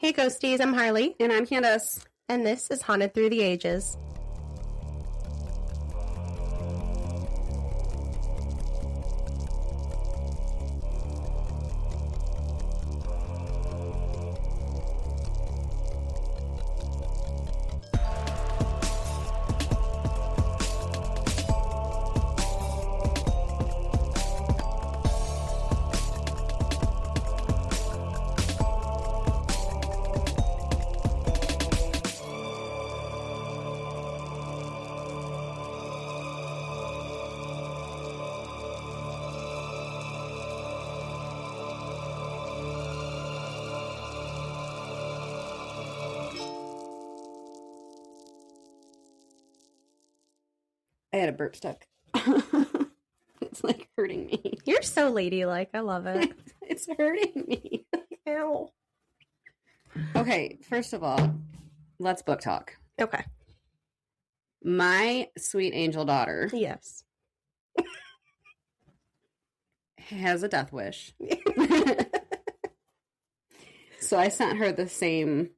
Hey ghosties, I'm Harley. And I'm Candace. And this is Haunted Through the Ages. I had a burp stuck. It's like hurting me. You're so ladylike. I love it. It's hurting me. Ow. Okay, first of all, let's book talk. Okay. My sweet angel daughter Yes. has a death wish. So I sent her the same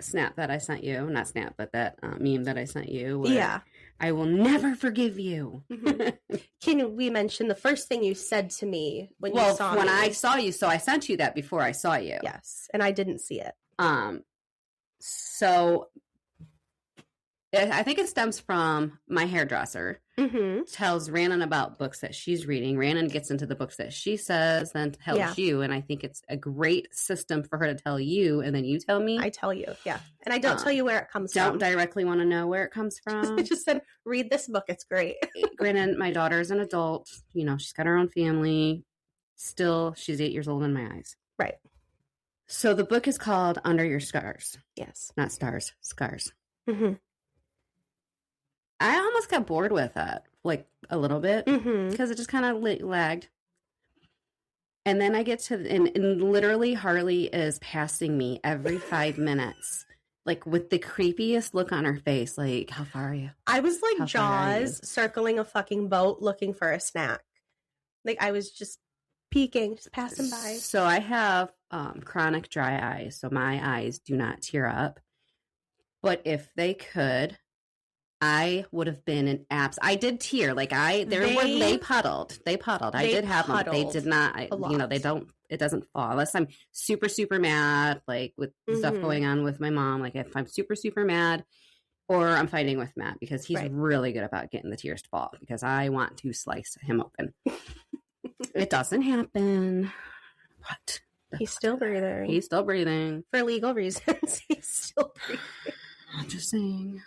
snap that I sent you. Not snap, but that meme that I sent you. Yeah. I will never forgive you. Mm-hmm. Can we mention the first thing you said to me when you saw me? When I saw you, so I sent you that before I saw you. Yes, and I didn't see it. So I think it stems from my hairdresser. Mm-hmm. Tells Rhiannon about books that she's reading. Rhiannon gets into the books that she says, then tells you. And I think it's a great system for her to tell you, and then you tell me. I tell you, yeah. And I don't tell you where it comes don't from. Don't directly want to know where it comes from. I just said, read this book. It's great. Granted, my daughter's an adult. You know, she's got her own family. Still, she's 8 years old in my eyes. Right. So the book is called Under Your Scars. Yes. Not stars, scars. Mm-hmm. I almost got bored with it, like a little bit, because it just kind of lagged. And then I get to, and literally Harley is passing me every 5 minutes, like with the creepiest look on her face, like, how far are you? I was like Jaws circling a fucking boat looking for a snack. Like I was just peeking, just passing by. So I have chronic dry eyes, so my eyes do not tear up. But if they could, I would have been an abs. I did tear. Like they puddled. They puddled. I did have them. They did not. They don't. It doesn't fall unless I'm super, super mad. Like with stuff going on with my mom. Like if I'm super, super mad, or I'm fighting with Matt because he's really good about getting the tears to fall because I want to slice him open. It doesn't happen. But he's still breathing. He's still breathing for legal reasons. He's still breathing. I'm just saying.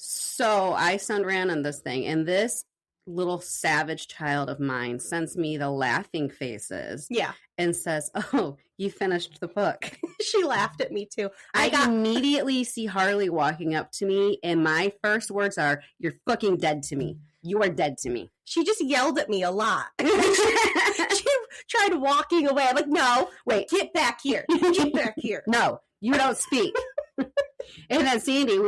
So I send Rhiannon this thing, and this little savage child of mine sends me the laughing faces. Yeah. And says, "Oh, you finished the book." She laughed at me too. I immediately see Harley walking up to me, and my first words are, "You're fucking dead to me. You are dead to me." She just yelled at me a lot. She tried walking away. I'm like, "No, wait, get back here. Get back here. No, you don't speak." And then Sandy,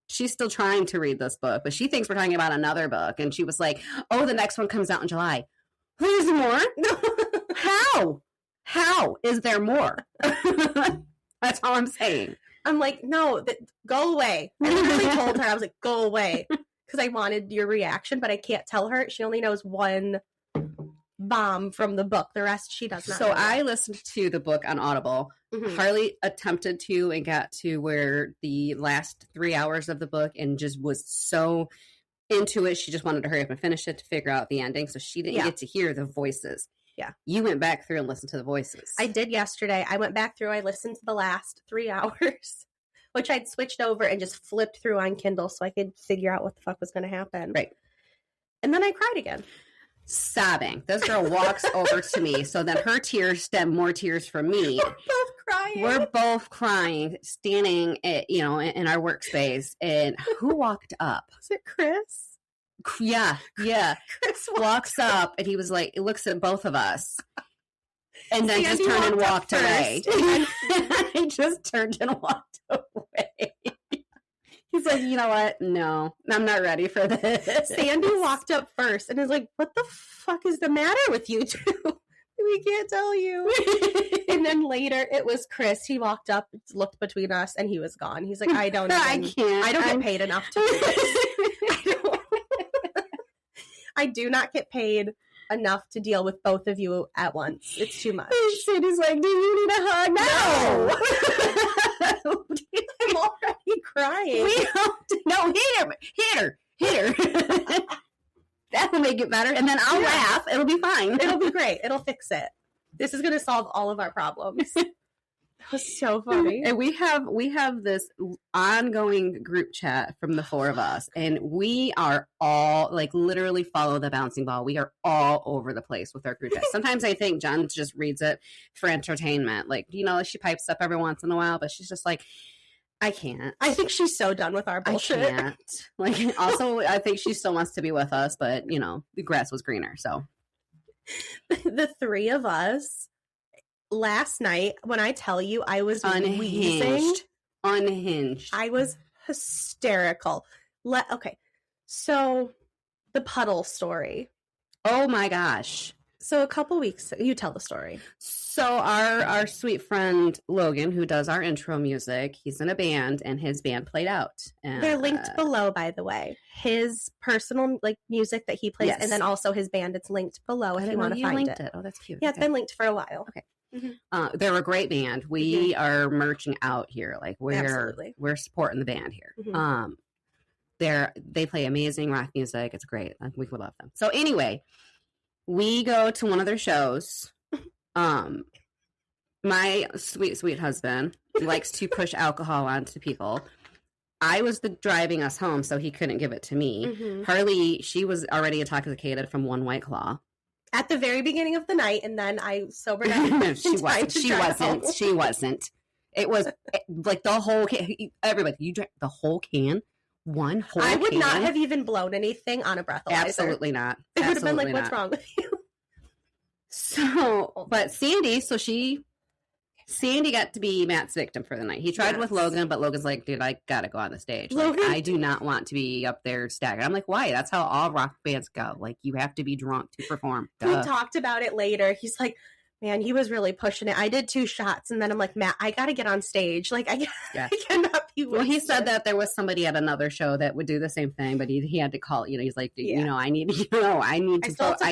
she's still trying to read this book, but she thinks we're talking about another book. And she was like, "Oh, the next one comes out in July." There's more? How is there more? That's all I'm saying. I'm like, no, go away. I literally told her, I was like, go away. Because I wanted your reaction, but I can't tell her. She only knows one bomb from the book. The rest she does not know. I listened to the book on Audible. Harley attempted to and got to where the last 3 hours of the book and just was so into it. She just wanted to hurry up and finish it to figure out the ending. So she didn't get to hear the voices. Yeah. You went back through and listened to the voices. I did yesterday. I went back through. I listened to the last 3 hours, which I'd switched over and just flipped through on Kindle so I could figure out what the fuck was going to happen. Right. And then I cried again. Sobbing. This girl walks over to me, so then her tears stem more tears from me. We're both crying, standing at, in our workspace. And who walked up? Was it Chris? Yeah. Chris walks up, and he was like, he looks at both of us, and then just turned and walked away. He just turned and walked away. He's like, you know what? No, I'm not ready for this. Sandy walked up first and is like, what the fuck is the matter with you two? We can't tell you. And then later it was Chris. He walked up, looked between us, and he was gone. He's like, I don't get paid enough to do this. I do not get paid enough to deal with both of you at once. It's too much. Cindy's like, do you need a hug? No. I'm already crying. Hit her. That will make it better. And then I'll laugh. It'll be fine. It'll be great. It'll fix it. This is going to solve all of our problems. That was so funny. And we have this ongoing group chat from the four of us, and we are all like literally follow the bouncing ball. We are all over the place with our group chat. Sometimes I think Jen just reads it for entertainment. Like, she pipes up every once in a while, but she's just like, I can't. I think she's so done with our bullshit. I can't. Like, also, I think she still wants to be with us, but, the grass was greener, so. The three of us, last night, when I tell you I was unhinged. I was hysterical. Okay, so the puddle story. Oh, my gosh. So a couple weeks, you tell the story. So our sweet friend Logan, who does our intro music, he's in a band, and his band played out. And, they're linked below, by the way. His personal music that he plays, and then also his band. It's linked below if you want to find it. Oh, that's cute. Yeah, it's been linked for a while. Okay. Mm-hmm. They're a great band. We are merching out here. Like we're supporting the band here. Mm-hmm. They play amazing rock music. It's great. We would love them. So anyway, we go to one of their shows. My sweet husband likes to push alcohol onto people. I was driving us home, so he couldn't give it to me. Mm-hmm. Harley, she was already intoxicated from one White Claw. At the very beginning of the night, and then I sobered up. She wasn't. It was like the whole can. Everybody, you drank the whole can? One whole can? I would not have even blown anything on a breathalyzer. Absolutely not. It would have been like, what's wrong with you? So, but Sandy, Sandy got to be Matt's victim for the night. He tried with Logan, but Logan's like, dude, I gotta go on the stage. Like, I do not want to be up there staggered. I'm like, why? That's how all rock bands go. Like, you have to be drunk to perform. Duh. We talked about it later. He's like, man, he was really pushing it. I did 2 shots, and then I'm like, Matt, I gotta get on stage. Like, I cannot be wasted. Well, he said that there was somebody at another show that would do the same thing, but he had to call, he's like, I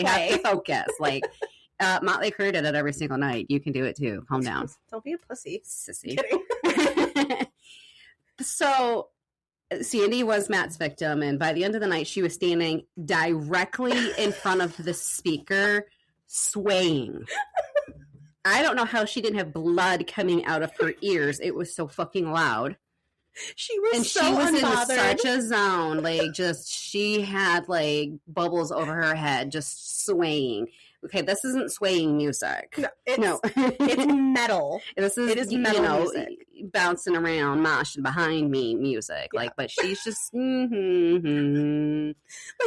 have to focus. Like, Motley Crue did it every single night. You can do it too. Calm down. Don't be a pussy. Sissy. So Sandy was Matt's victim, and by the end of the night, she was standing directly in front of the speaker, swaying. I don't know how she didn't have blood coming out of her ears. It was so fucking loud. She was in such a zone. Like, she had like bubbles over her head, just swaying. Okay, this isn't swaying music. It's metal. It is metal music. Bouncing around, moshing behind me music. Like, but she's just like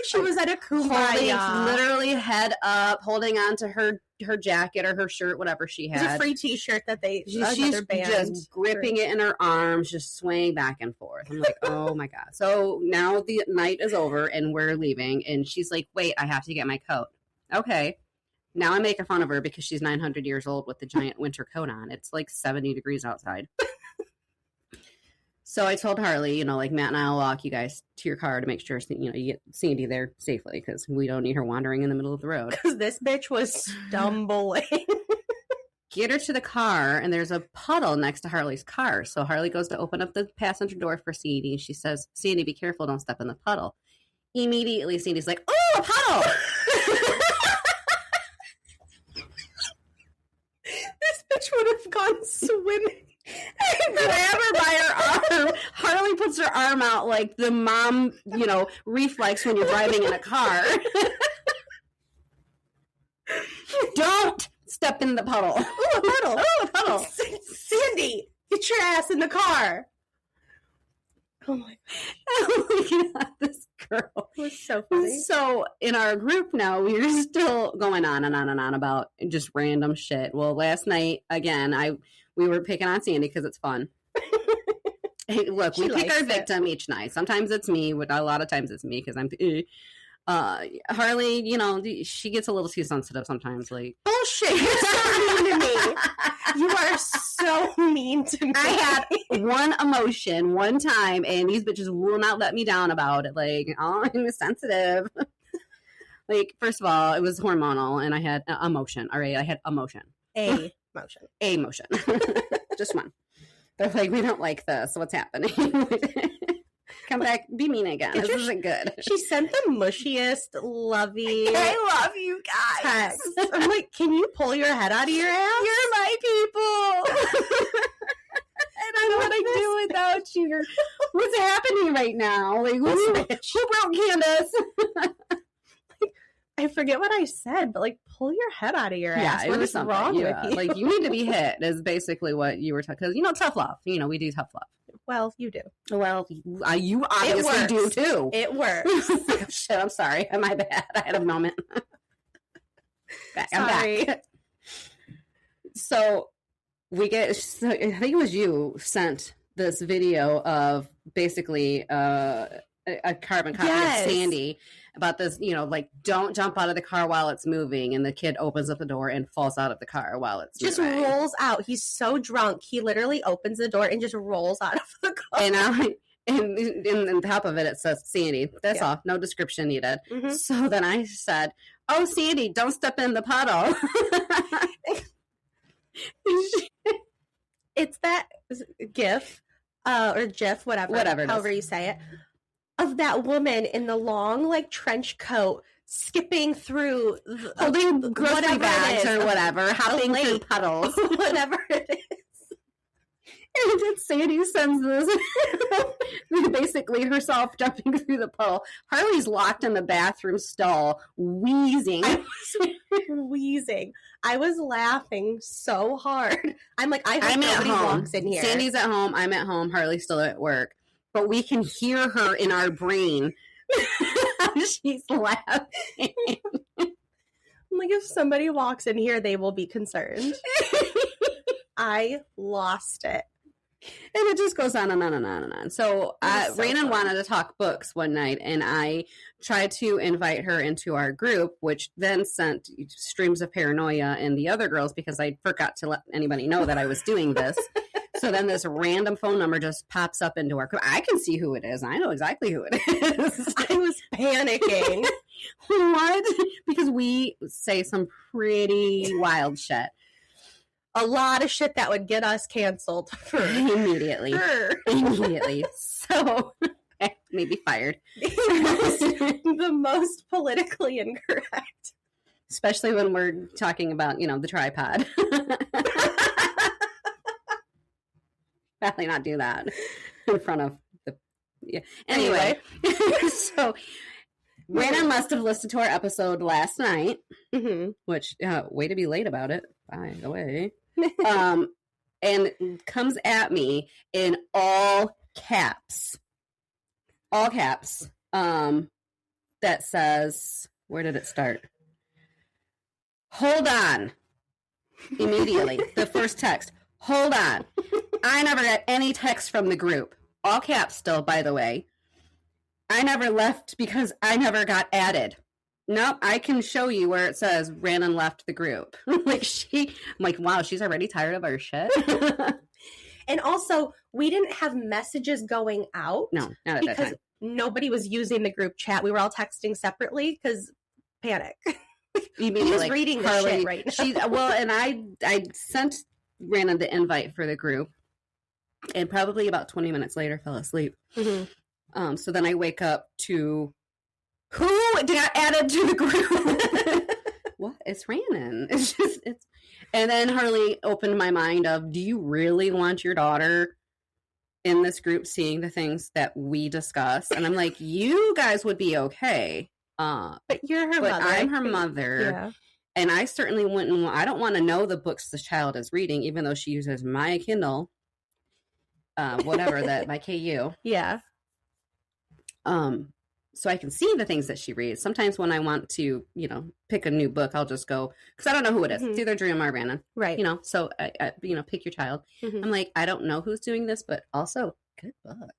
she was at a kumbaya, literally head up, holding on to her jacket or her shirt, whatever she had. It's a free T-shirt that she's just gripping it in her arms, just swaying back and forth. I'm like, oh my god. So now the night is over and we're leaving, and she's like, wait, I have to get my coat. Okay. Now I'm making fun of her because she's 900 years old with the giant winter coat on. It's like 70 degrees outside. So I told Harley, like, Matt and I will walk you guys to your car to make sure, you get Sandy there safely, because we don't need her wandering in the middle of the road. Because this bitch was stumbling. Get her to the car, and there's a puddle next to Harley's car. So Harley goes to open up the passenger door for Sandy. She says, Sandy, be careful, don't step in the puddle. Immediately, Sandy's like, oh, a puddle! Bitch would have gone swimming. Grab her by her arm. Harley puts her arm out like the mom, reflex when you're driving in a car. Don't step in the puddle. Oh, a puddle. Oh, a puddle. Sandy, get your ass in the car. Oh my god, this girl was so funny. So in our group now, we're still going on and on and on about just random shit. Well, last night again, we were picking on Sandy because it's fun. Hey, look, we pick our victim each night. Sometimes it's me, but a lot of times it's me because I'm. Harley, you know, she gets a little too sensitive sometimes. Like, bullshit! You're so mean to me. You are so mean to me. I had one emotion one time, and these bitches will not let me down about it. Like, oh, I'm sensitive. Like, first of all, it was hormonal, and I had emotion. All right, I had emotion. A motion. Just one. They're like, we don't like this. What's happening? Come back, be mean again. This isn't good. She sent the mushiest, lovey. I love you guys. Text. I'm like, can you pull your head out of your ass? You're my people. I don't know what I do without you. What's happening right now? Like, who broke Candace? I forget what I said, but like, pull your head out of your ass. What is wrong with you? Like, you need to be hit is basically what you were talking. Because, you know, tough love. You know, we do tough love. Well, you do. Well, you obviously do too. It works. Shit, I'm sorry. My bad. I had a moment. I'm back. So I think it was you sent this video of basically a carbon copy of Sandy about this, you know, like, don't jump out of the car while it's moving, and the kid opens up the door and falls out of the car while it's just moving. Rolls out. He's so drunk, he literally opens the door and just rolls out of the car. And on top of it, it says Sandy. That's all. No description needed. Mm-hmm. So then I said, "Oh, Sandy, don't step in the puddle." It's that GIF or GIF, whatever, however you say it, of that woman in the long, like, trench coat skipping through, holding grocery bags or whatever, hopping through puddles, whatever it is. And then Sandy sends this, basically herself jumping through the puddle. Harley's locked in the bathroom stall, wheezing. I was laughing so hard. I'm like, I hope nobody walks in here. Sandy's at home. I'm at home. Harley's still at work. But we can hear her in our brain. She's laughing. I'm like, if somebody walks in here, they will be concerned. I lost it. And it just goes on and on and on and on. So Rhiannon wanted to talk books one night, and I tried to invite her into our group, which then sent streams of paranoia in the other girls because I forgot to let anybody know that I was doing this. So then this random phone number just pops up into our group. I can see who it is. I know exactly who it is. I was panicking. What? Because we say some pretty wild shit. A lot of shit that would get us canceled immediately. Immediately. So maybe fired. The most politically incorrect. Especially when we're talking about, you know, the tripod. Definitely not do that in front of the. Yeah. Anyway. So Rhiannon must have listened to our episode last night, which way to be late about it, by the way. And comes at me in all caps, that says, where did it start? Hold on. Immediately. The first text. Hold on. I never got any text from the group. All caps still, by the way. I never left because I never got added. Nope, I can show you where it says Rhiannon left the group. I'm like, wow, she's already tired of our shit. And also, we didn't have messages going out. No, not at that time. Nobody was using the group chat. We were all texting separately because panic. You mean like reading the shit right now. And I sent Rhiannon the invite for the group, and probably about 20 minutes later fell asleep. Mm-hmm. So then I wake up to who got added to the group? What? It's Rhiannon. And then Harley opened my mind of, do you really want your daughter in this group seeing the things that we discuss? And I'm like, you guys would be okay. But you're her mother. I'm her mother. Yeah. And I certainly wouldn't. I don't want to know the books this child is reading, even though she uses my Kindle, my KU. Yeah. So I can see the things that she reads. Sometimes when I want to, pick a new book, I'll just go, because I don't know who it is. Mm-hmm. It's either Dream or Rhiannon. Right. So, I pick your child. Mm-hmm. I'm like, I don't know who's doing this, but also, good book.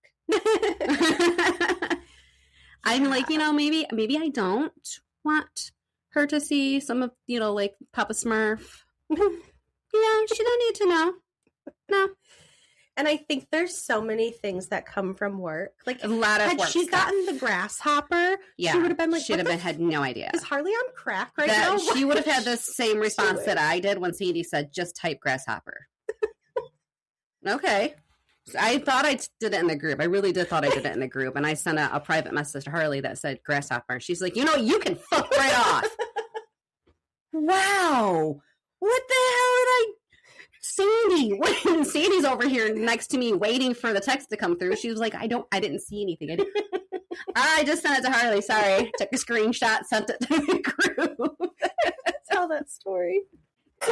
I'm like, maybe I don't want her to see some of, like Papa Smurf. She don't need to know. No. And I think there's so many things that come from work. Like a lot of had work she stuff. gotten the grasshopper, she would have been like, had no idea. Is Harley on crack now? She would have had the same response that I did when Sadie said, just type grasshopper. Okay. So I thought I did it in the group. I really did thought I did it in the group. And I sent a private message to Harley that said grasshopper. She's like, you can fuck right off. Wow. What the hell did I... Sandy's over here next to me waiting for the text to come through. She was like, I didn't see anything. I just sent it to Harley. Sorry. Took a screenshot, sent it to the group. Tell that story.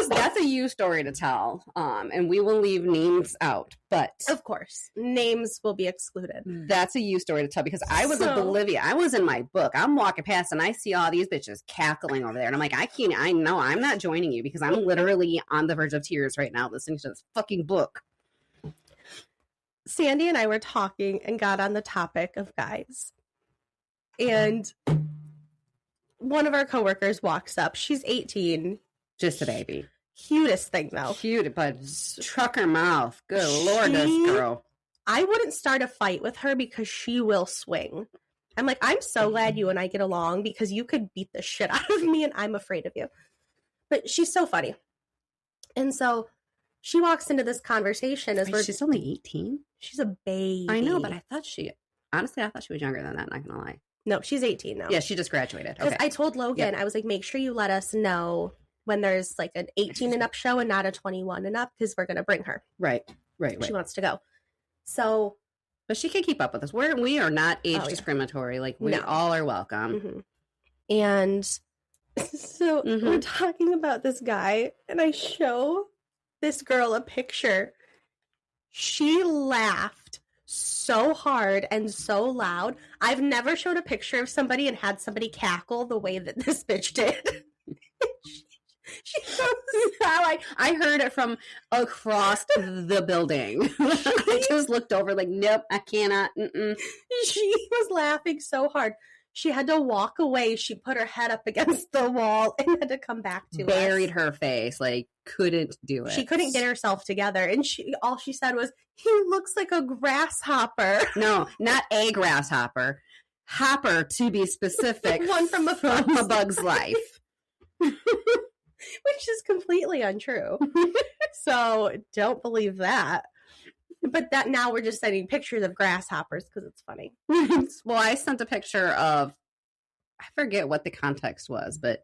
That's a you story to tell. And we will leave names out, but of course, names will be excluded. That's a you story to tell because I was oblivious. I was in my book. I'm walking past and I see all these bitches cackling over there, and I'm like, I know I'm not joining you because I'm literally on the verge of tears right now listening to this fucking book. Sandy and I were talking and got on the topic of guys, and one of our coworkers walks up. She's 18. Just a baby. Cutest thing, though. Cute, but trucker mouth. Good Lord, this girl. I wouldn't start a fight with her because she will swing. I'm like, I'm so glad you and I get along because you could beat the shit out of me and I'm afraid of you. But she's so funny. And so she walks into this conversation as she's only 18? She's a baby. I know, but I thought she was younger than that, not gonna lie. No, she's 18 now. Yeah, she just graduated. Because I told Logan, I was like, make sure you let us know when there's like an 18 and up show and not a 21 and up because we're going to bring her. Right. She wants to go. So. But she can keep up with us. We are not age discriminatory. Like, we all are welcome. Mm-hmm. And so we're talking about this guy, and I show this girl a picture. She laughed so hard and so loud. I've never showed a picture of somebody and had somebody cackle the way that this bitch did. She goes, I heard it from across the building. I just looked over like, nope, I cannot. Mm-mm. She was laughing so hard. She had to walk away. She put her head up against the wall and had to come back to Buried us. her face. Like, couldn't do it. She couldn't get herself together. And all she said was, he looks like a grasshopper. No, not a grasshopper. Hopper, to be specific. One from a bug's life. Which is completely untrue. So don't believe that. But that now we're just sending pictures of grasshoppers because it's funny. Well, I sent a picture of, I forget what the context was, but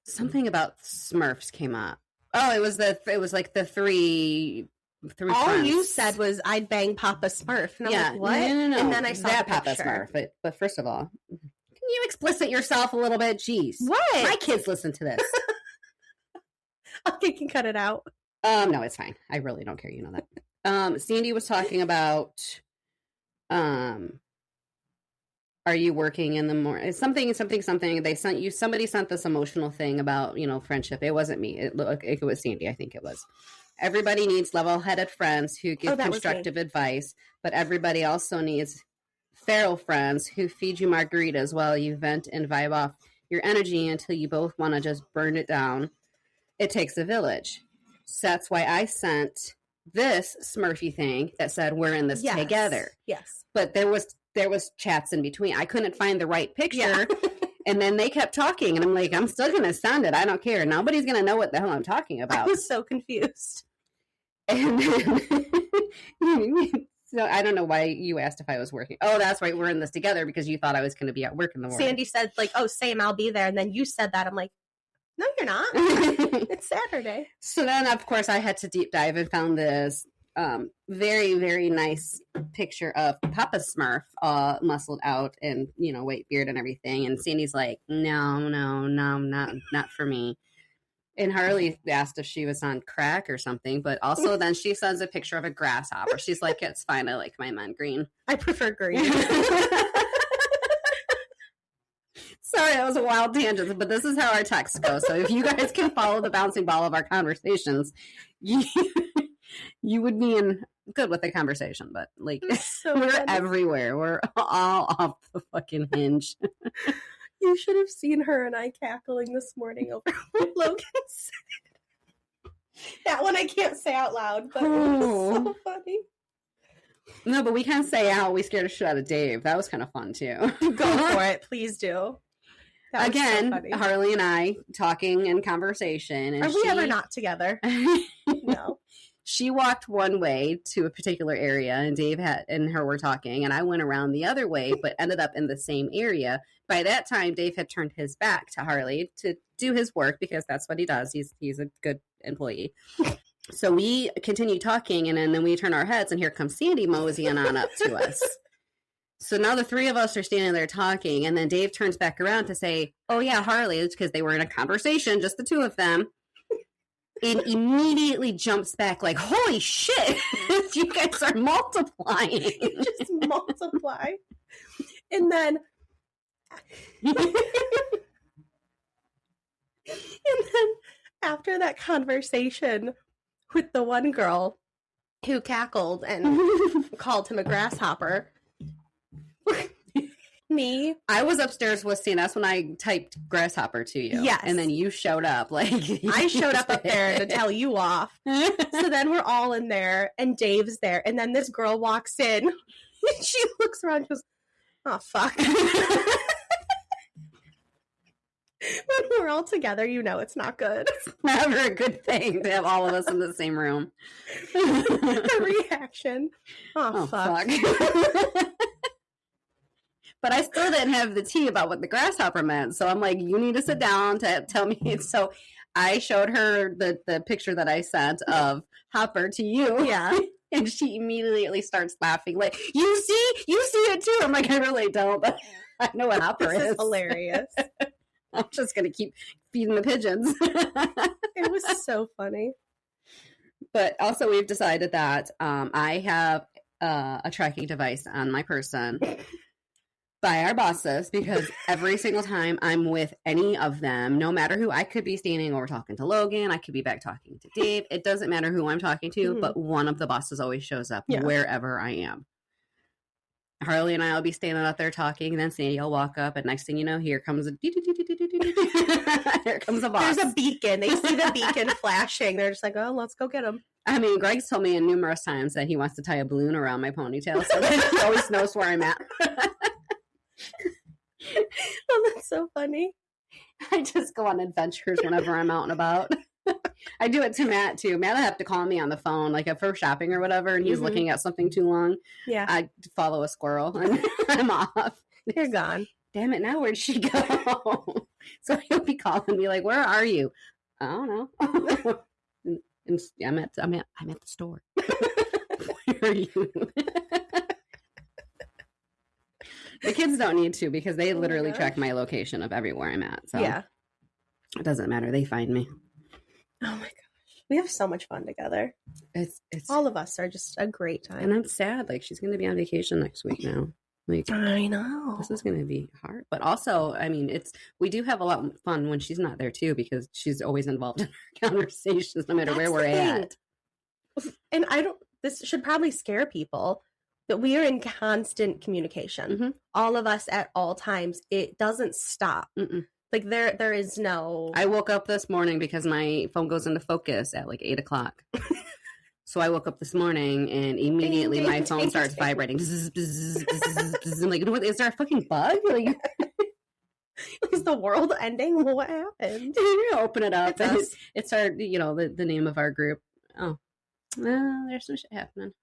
something about Smurfs came up. Oh, it was like the three all friends. You said was I'd bang Papa Smurf. And I'm like, what? No. And then I saw that the Papa picture. Smurf. But first of all, can you explicit yourself a little bit? Jeez. What? My kids listen to this. Okay, can cut it out. No, it's fine. I really don't care. You know that. Sandy was talking about, are you working in the morning? Something. They sent you, somebody sent this emotional thing about, friendship. It wasn't me. It was Sandy. I think it was. Everybody needs level-headed friends who give constructive advice, but everybody also needs feral friends who feed you margaritas while you vent and vibe off your energy until you both want to just burn it down. It takes a village. So that's why I sent this Smurfy thing that said we're in this together. Yes. But there was chats in between. I couldn't find the right picture. Yeah. And then they kept talking and I'm like, I'm still going to send it. I don't care. Nobody's going to know what the hell I'm talking about. I was so confused. And then, so I don't know why you asked if I was working. Oh, that's right. We're in this together because you thought I was going to be at work in the morning. Sandy said like, oh, same, I'll be there. And then you said that. I'm like, no, you're not. It's Saturday. So then, of course, I had to deep dive and found this very, very nice picture of Papa Smurf muscled out and, white beard and everything. And Sandy's like, no, not for me. And Harley asked if she was on crack or something. But also then she sends a picture of a grasshopper. She's like, it's fine. I like my men green. I prefer green. Sorry, that was a wild tangent, but this is how our texts go. So if you guys can follow the bouncing ball of our conversations, you would be in good with the conversation, but like So we're funny. everywhere. We're all off the fucking hinge. You should have seen her and I cackling this morning over what Logan said. That one I can't say out loud, but it was so funny. No, but we can't say out. We scared the shit out of Dave. That was kind of fun too. Go for it, please do. That was Again, so funny. Harley and I talking in conversation. And Are we ever not together? No. She walked one way to a particular area, and Dave and her were talking, and I went around the other way, but ended up in the same area. By that time, Dave had turned his back to Harley to do his work because that's what he does. He's a good employee. So we continue talking, and then we turn our heads, and here comes Sandy moseying on up to us. So now the three of us are standing there talking, and then Dave turns back around to say, oh, yeah, Harley, it's because they were in a conversation, just the two of them. And immediately jumps back like, holy shit, you guys are multiplying. You just multiply. And then after that conversation with the one girl who cackled and called him a grasshopper, I was upstairs with Steve. That's when I typed grasshopper to you. Yes. And then you showed up. Like I showed up there to tell you off. So then we're all in there and Dave's there. And then this girl walks in. And she looks around and goes, oh, fuck. When we're all together, you know it's not good. It's never a good thing to have all of us in the same room. The reaction. Oh fuck. But I still didn't have the tea about what the grasshopper meant. So I'm like, you need to sit down to tell me. So I showed her the picture that I sent of Hopper to you. Yeah. And she immediately starts laughing. Like, you see it too. I'm like, I really don't, but I know what Hopper is. Hilarious. I'm just going to keep feeding the pigeons. It was so funny. But also we've decided that I have a tracking device on my person by our bosses, because every single time I'm with any of them, no matter who, I could be standing over talking to Logan, I could be back talking to Dave. It doesn't matter who I'm talking to, but one of the bosses always shows up wherever I am. Harley and I will be standing out there talking, and then Sandy will walk up, and next thing you know, here comes a here comes a boss. There's a beacon. They see the beacon flashing. They're just like, oh, let's go get him. I mean, Greg's told me numerous times that he wants to tie a balloon around my ponytail, so that he always knows where I'm at. Oh, that's so funny. I just go on adventures whenever I'm out and about. I do it to Matt too. Matt will have to call me on the phone, like if we're shopping or whatever, and he's looking at something too long. Yeah, I follow a squirrel and I'm off. You're gone. Damn it! Now where'd she go? So he'll be calling me like, "Where are you?" I don't know. And I'm at the store. Where are you? The kids don't need to, because they literally track my location of everywhere I'm at. So yeah, it doesn't matter. They find me. Oh my gosh, we have so much fun together. It's all of us are just a great time. And I'm sad. Like, she's going to be on vacation next week now. Like, I know this is going to be hard, but also, I mean, we do have a lot of fun when she's not there too, because she's always involved in our conversations, no matter where we're at. And this should probably scare people, that we are in constant communication. All of us at all times. It doesn't stop. Like there is no. I woke up this morning because my phone goes into focus at like 8:00. So I woke up this morning and immediately my phone starts vibrating. I'm like, is there a fucking bug? Like, is the world ending? What happened? You open it up. It's our, the name of our group. Oh, well, there's some shit happening.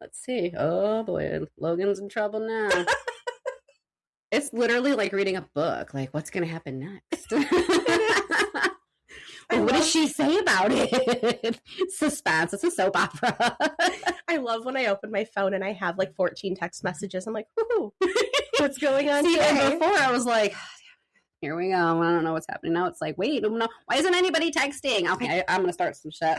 Let's see. Oh boy, Logan's in trouble now. It's literally like reading a book. Like, what's going to happen next? What does she say about it? Suspense. It's a soap opera. I love when I open my phone and I have like 14 text messages. I'm like, whoo, what's going on today? And before I was like, here we go. I don't know what's happening. Now it's like, wait, no, why isn't anybody texting? Okay, I'm going to start some shit.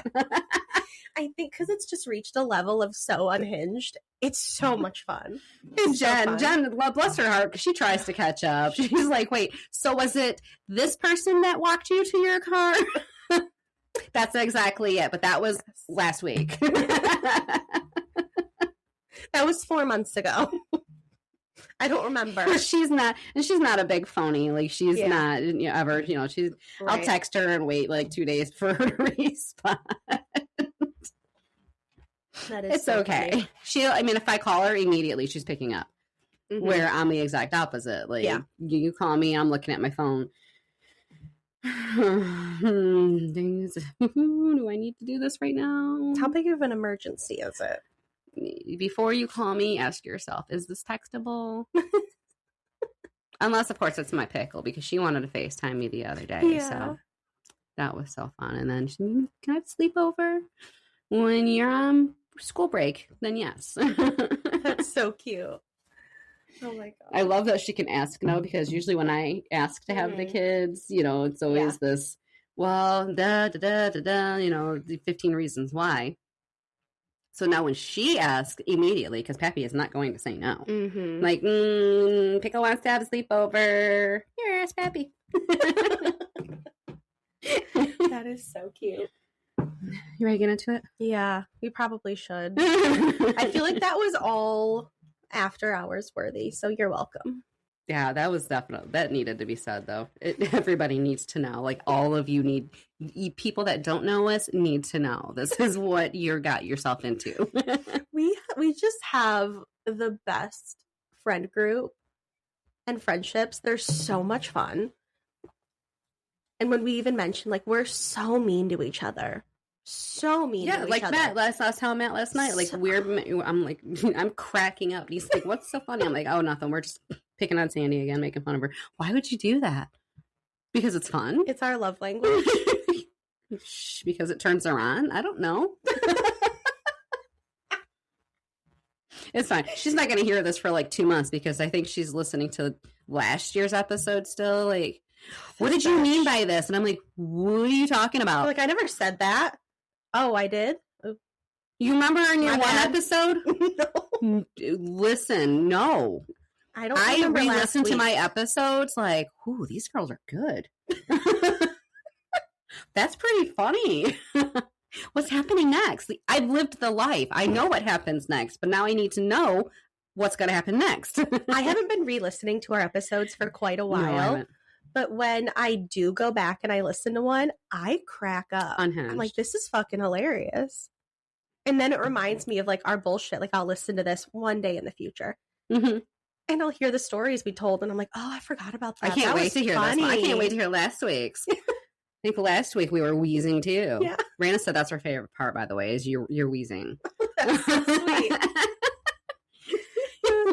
I think because it's just reached a level of so unhinged. It's so much fun. And Jen, bless her heart, because she tries to catch up. She's like, wait, so was it this person that walked you to your car? That's exactly it. But that was last week. That was 4 months ago. I don't remember. She's not a big phony. Like, she's not ever, she's, right. I'll text her and wait like 2 days for her to respond. It's so okay. Funny. If I call her immediately, she's picking up. Mm-hmm. Where I'm the exact opposite. Like, you call me, I'm looking at my phone. Do I need to do this right now? How big of an emergency is it? Before you call me, ask yourself, is this textable? Unless, of course, it's my pickle, because she wanted to FaceTime me the other day. Yeah. So that was so fun. And then can I have sleepover when you're on school break? Then yes. That's so cute. Oh my God. I love that she can ask no, because usually when I ask to have the kids, it's always this, well, 15 reasons why. So now when she asks immediately, because Pappy is not going to say no. Mm-hmm. Like, Pickle wants to have a sleepover. Here, ask Pappy. That is so cute. You ready to get into it? Yeah, we probably should. I feel like that was all after hours worthy, so you're welcome. Yeah, that was that needed to be said, though. Everybody needs to know. Like, all of you people that don't know us need to know. This is what you got yourself into. We just have the best friend group and friendships. They're so much fun. And when we even mentioned, like, we're so mean to each other. So mean to each other. Yeah, like Matt. I was telling Matt last night. Like, I'm cracking up. He's like, what's so funny? I'm like, oh, nothing. We're just picking on Sandy again, making fun of her. Why would you do that? Because it's fun. It's our love language. Because it turns her on. I don't know. It's fine. She's not going to hear this for like 2 months, because I think she's listening to last year's episode still. Like, what did you mean by this? And I'm like, what are you talking about? Like, I never said that. Oh, I did? You remember in your one episode? No. Listen, no. I re-listened to my episodes like, ooh, these girls are good. That's pretty funny. What's happening next? I've lived the life. I know what happens next, but now I need to know what's going to happen next. I haven't been re-listening to our episodes for quite a while. No, but when I do go back and I listen to one, I crack up. Unhinged. I'm like, this is fucking hilarious. And then it reminds me of like our bullshit. Like, I'll listen to this one day in the future. Mm-hmm. And I'll hear the stories we told, and I'm like, oh, I forgot about that. I can't wait to hear this. I can't wait to hear last week's. I think last week we were wheezing too. Yeah. Rana said that's her favorite part, by the way, is you're wheezing. That's so sweet.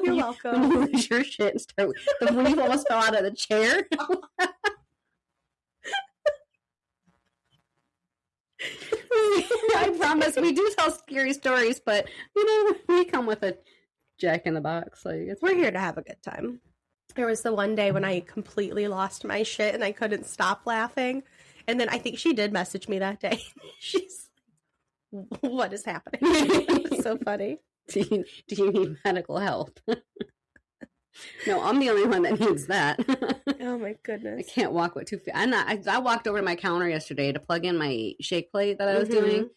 You're welcome. Lose your shit and start. The weave almost fell out of the chair. I promise we do tell scary stories, but we come with a Jack in the Box. Like, we're here to have a good time. There was the one day when I completely lost my shit and I couldn't stop laughing. And then I think she did message me that day. She's like, what is happening? It was so funny. Do you need medical help? No, I'm the only one that needs that. Oh my goodness. I can't walk with 2 feet. I walked over to my counter yesterday to plug in my shake plate that I was doing.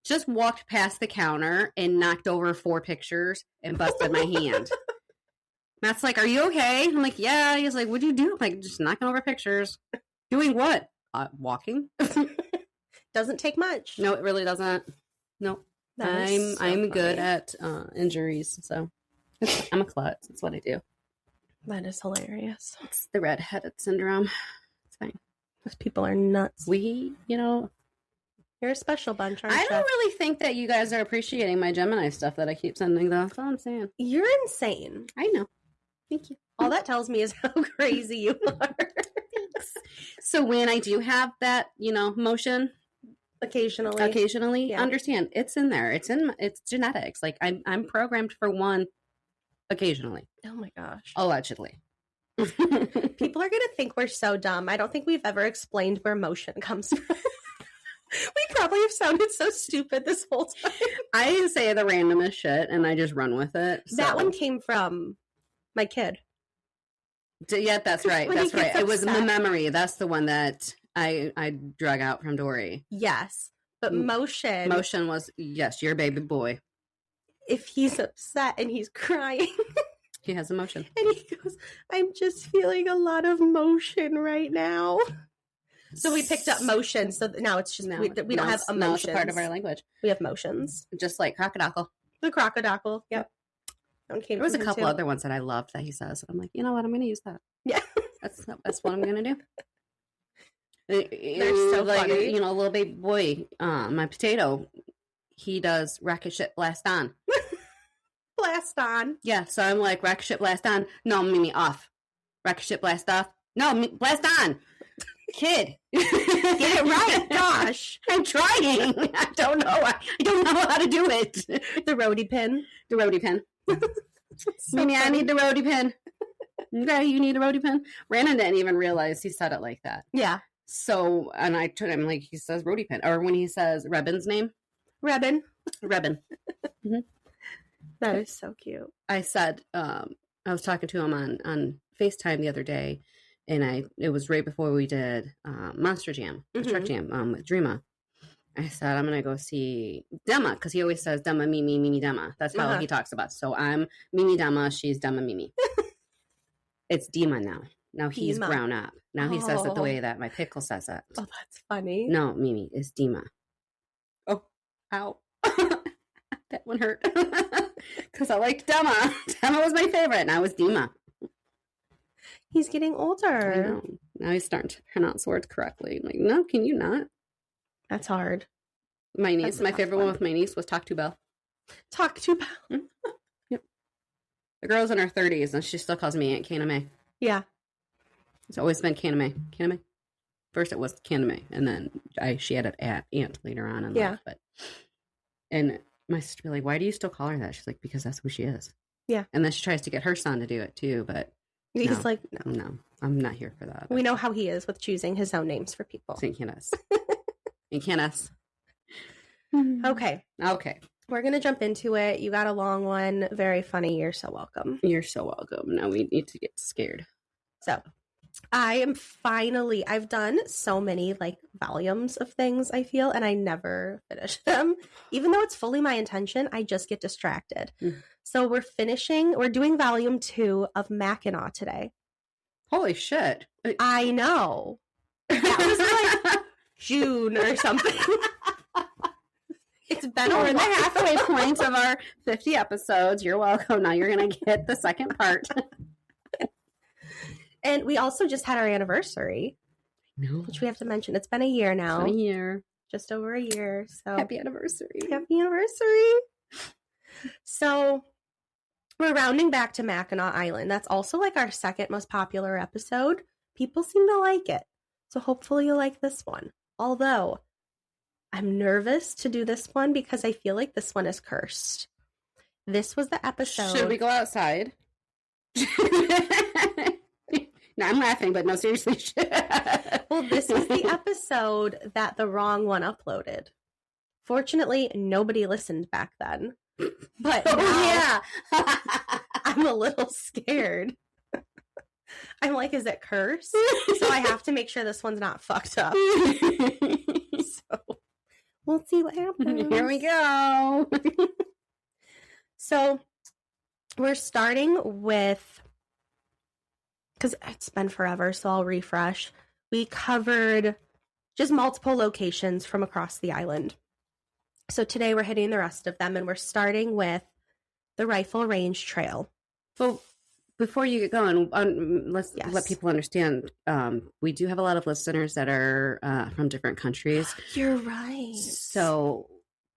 Just walked past the counter and knocked over 4 pictures and busted my hand. Matt's like, are you okay? I'm like, yeah. He's like, what'd you do? I'm like, just knocking over pictures. Doing what? Walking. Doesn't take much. No, it really doesn't. No. I'm good at injuries, so I'm a klutz. That's what I do. That is hilarious. It's the redheaded syndrome. It's fine. Those people are nuts. You're a special bunch, aren't you? I don't really think that you guys are appreciating my Gemini stuff that I keep sending, though. That's all I'm saying. You're insane. I know. Thank you. All that tells me is how crazy you are. Thanks. So when I do have that, motion, occasionally, yeah. Understand it's in there. It's genetics. Like, I'm programmed for one occasionally. Oh my gosh. Allegedly. People are gonna think we're so dumb. I don't think we've ever explained where motion comes from. We probably have sounded so stupid this whole time. I say the randomest shit and I just run with it. So. That one came from my kid. Yeah, that's right. That's right. It was the memory. That's the one that I drug out from Dory. Yes. But motion. Motion was, yes, your baby boy. if he's upset and he's crying. He has emotion. And he goes, I'm just feeling a lot of motion right now. So we picked up motion. So now it's just, we don't have emotions. Now it's a part of our language. We have motions. Just like crocodile. The crocodile. Yep. There was a couple other ones that I loved that he says. I'm like, you know what? I'm going to use that. Yeah. That's what I'm going to do. They're so like, funny. You know, little baby boy, my potato, he does rocket ship blast on. Blast on. Yeah, so I'm like, rocket ship blast on. No, Mimi, off. Rocket ship blast off. No, blast on. Kid. Get it right. Gosh. I'm trying. I don't know. I don't know how to do it. The roadie pin. The roadie pin. Mimi, I need the roadie pin. Okay, you need a roadie pin. Brandon didn't even realize he said it like that. Yeah. So, and I told him, like, he says roadie pin. Or when he says Rebin's name. Rebin. Mm-hmm. That is so cute. I said, I was talking to him on FaceTime the other day, and it was right before we did Monster Jam, Truck Jam with Dreama. I said, I'm going to go see Dema, because he always says Dema, Mimi, Mimi, Dema. That's how he talks about it. So I'm Mimi Dema, she's Dema, Mimi. It's Dema now. Now he's Dema. grown up. Now he says it the way that my pickle says it. Oh, that's funny. No, Mimi, it's Dema. Oh, ow. That one hurt. Because I liked Dema. Dema was my favorite, and I was Dema. He's getting older. I know. Now he's starting to pronounce words correctly. I'm like, no, can you not? That's hard. My niece, my favorite one with my niece was Talk to Belle. Talk to Belle. Yep. The girl's in her 30s, and she still calls me Aunt Caname. Yeah. It's always been Caname. Caname. First it was Caname, and then she added Aunt later on in life. And my sister be like, why do you still call her that? She's like, because that's who she is. Yeah. And then she tries to get her son to do it too, but he's like, no, I'm not here for that. We know how he is with choosing his own names for people. St. Canis. St. Canis. Okay. Okay. We're going to jump into it. You got a long one. Very funny. You're so welcome. You're so welcome. Now we need to get scared. So I've done so many like volumes of things, I feel, and I never finish them. Even though it's fully my intention, I just get distracted. So we're doing volume 2 of Mackinac today. Holy shit. I know. That was like June or something. It's been We're in the halfway point of our 50 episodes. You're welcome. Now you're going to get the second part. And we also just had our anniversary, which we have to mention. It's been a year now. It's been a year. Just over a year. So happy anniversary. Happy anniversary. So we're rounding back to Mackinac Island. That's also like our second most popular episode. People seem to like it. So hopefully you'll like this one. Although I'm nervous to do this one because I feel like this one is cursed. This was the episode. Should we go outside? No, I'm laughing, but no, seriously. Well, this was the episode that the wrong one uploaded. Fortunately, nobody listened back then. But now, I'm a little scared. I'm like, is it cursed? So I have to make sure this one's not fucked up. So we'll see what happens. Here we go. So we're starting with, because it's been forever, so I'll refresh. We covered just multiple locations from across the island. So today we're hitting the rest of them, and we're starting with the Rifle Range Trail. Well, before you get going, let's let people understand. We do have a lot of listeners that are from different countries. You're right. So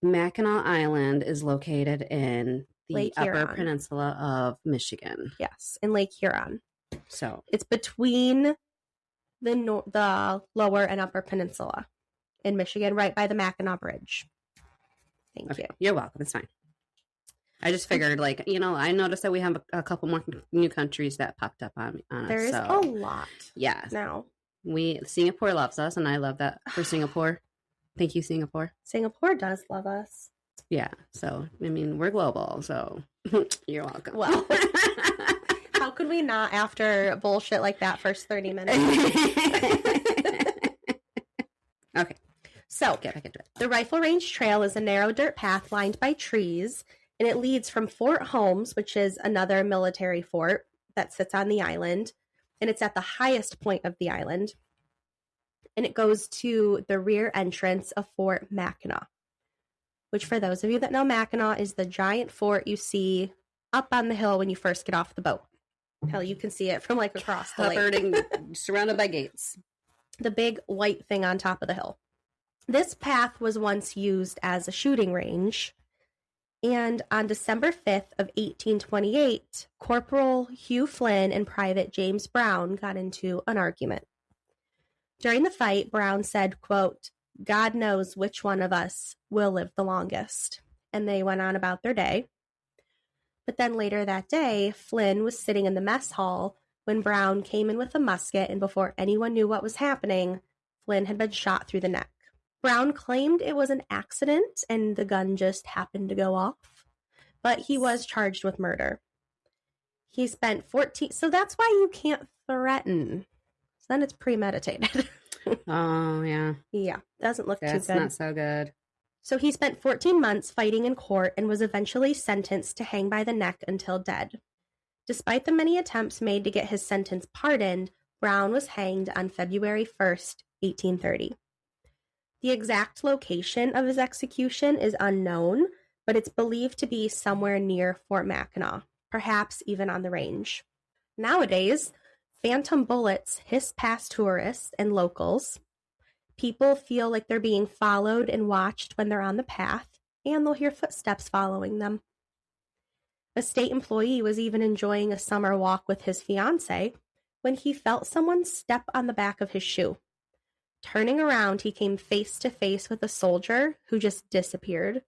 Mackinac Island is located in the Lake Upper Huron. Peninsula of Michigan. Yes, in Lake Huron. So it's between the lower and upper peninsula in Michigan, right by the Mackinac Bridge. Thank you. You're welcome. It's fine. I just figured, I noticed that we have a couple more new countries that popped up on us. There is a lot. Yeah. Now. Singapore loves us, and I love that for Singapore. Thank you, Singapore. Singapore does love us. Yeah. So, I mean, we're global, so you're welcome. Well, how could we not after bullshit like that first 30 minutes? Okay. So, get back into it. The Rifle Range Trail is a narrow dirt path lined by trees. And it leads from Fort Holmes, which is another military fort that sits on the island. And it's at the highest point of the island. And it goes to the rear entrance of Fort Mackinac, which for those of you that know Mackinac is the giant fort you see up on the hill when you first get off the boat. Hell, you can see it from like across the lake. Surrounded by gates. The big white thing on top of the hill. This path was once used as a shooting range. And on December 5th of 1828, Corporal Hugh Flynn and Private James Brown got into an argument. During the fight, Brown said, quote, "God knows which one of us will live the longest." And they went on about their day. But then later that day, Flynn was sitting in the mess hall when Brown came in with a musket, and before anyone knew what was happening, Flynn had been shot through the neck. Brown claimed it was an accident and the gun just happened to go off, but he was charged with murder. He spent 14, so that's why you can't threaten. So then it's premeditated. Oh, yeah. Yeah, doesn't look too good. That's not so good. So he spent 14 months fighting in court and was eventually sentenced to hang by the neck until dead. Despite the many attempts made to get his sentence pardoned, Brown was hanged on February 1st, 1830. The exact location of his execution is unknown, but it's believed to be somewhere near Fort Mackinac, perhaps even on the range. Nowadays, phantom bullets hiss past tourists and locals. People feel like they're being followed and watched when they're on the path, and they'll hear footsteps following them. A state employee was even enjoying a summer walk with his fiancée when he felt someone step on the back of his shoe. Turning around, he came face to face with a soldier who just disappeared,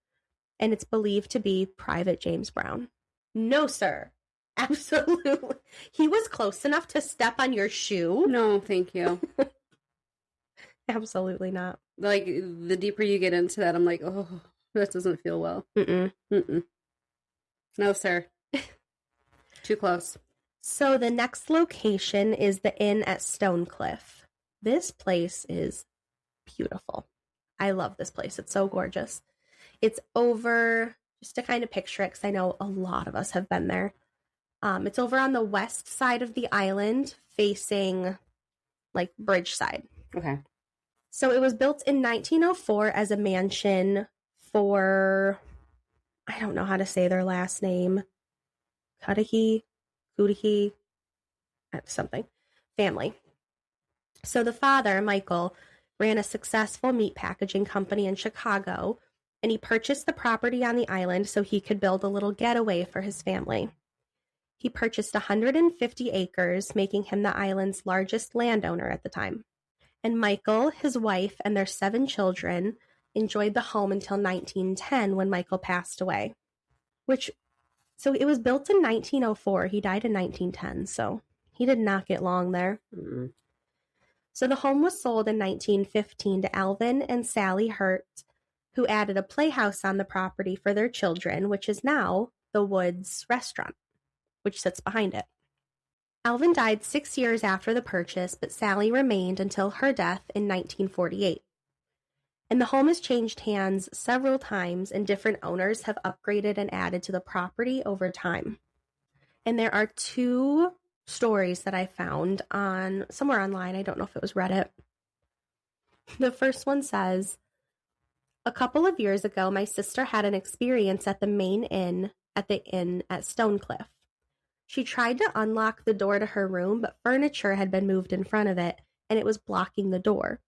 and it's believed to be Private James Brown. No, sir. Absolutely. He was close enough to step on your shoe? No, thank you. Absolutely not. Like, the deeper you get into that, I'm like, oh, that doesn't feel well. Mm-mm. No, sir. Too close. So the next location is the inn at Stonecliffe. This place is beautiful. I love this place. It's so gorgeous. It's over, just to kind of picture it, because I know a lot of us have been there. It's over on the west side of the island, facing, like, bridge side. Okay. So it was built in 1904 as a mansion for, I don't know how to say their last name, Cudahy, something, family. So the father, Michael, ran a successful meat packaging company in Chicago, and he purchased the property on the island so he could build a little getaway for his family. He purchased 150 acres, making him the island's largest landowner at the time. And Michael, his wife, and their 7 children enjoyed the home until 1910 when Michael passed away. So it was built in 1904. He died in 1910, so he did not get long there. Mm-hmm. So the home was sold in 1915 to Alvin and Sally Hurt, who added a playhouse on the property for their children, which is now the Woods Restaurant, which sits behind it. Alvin died 6 years after the purchase, but Sally remained until her death in 1948. And the home has changed hands several times, and different owners have upgraded and added to the property over time. And there are 2 stories that I found on somewhere online. I don't know if it was Reddit. The first one says, "A couple of years ago, my sister had an experience at the main inn at the inn at Stonecliffe. She tried to unlock the door to her room, but furniture had been moved in front of it, and it was blocking the door.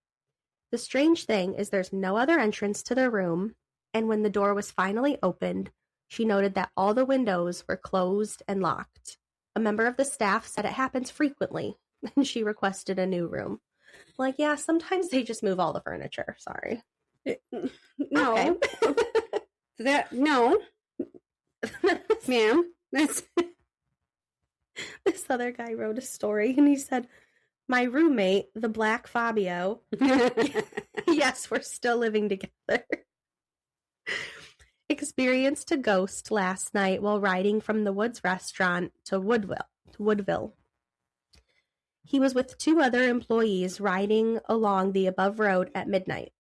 The strange thing is there's no other entrance to the room, and when the door was finally opened, she noted that all the windows were closed and locked. A member of the staff said it happens frequently, and she requested a new room." Like, yeah, sometimes they just move all the furniture. Sorry. No. No. Ma'am. This other guy wrote a story, and he said, "My roommate, the Black Fabio," yes, we're still living together, "experienced a ghost last night while riding from the Woods Restaurant to Woodville. He was with 2 other employees riding along the above road at midnight.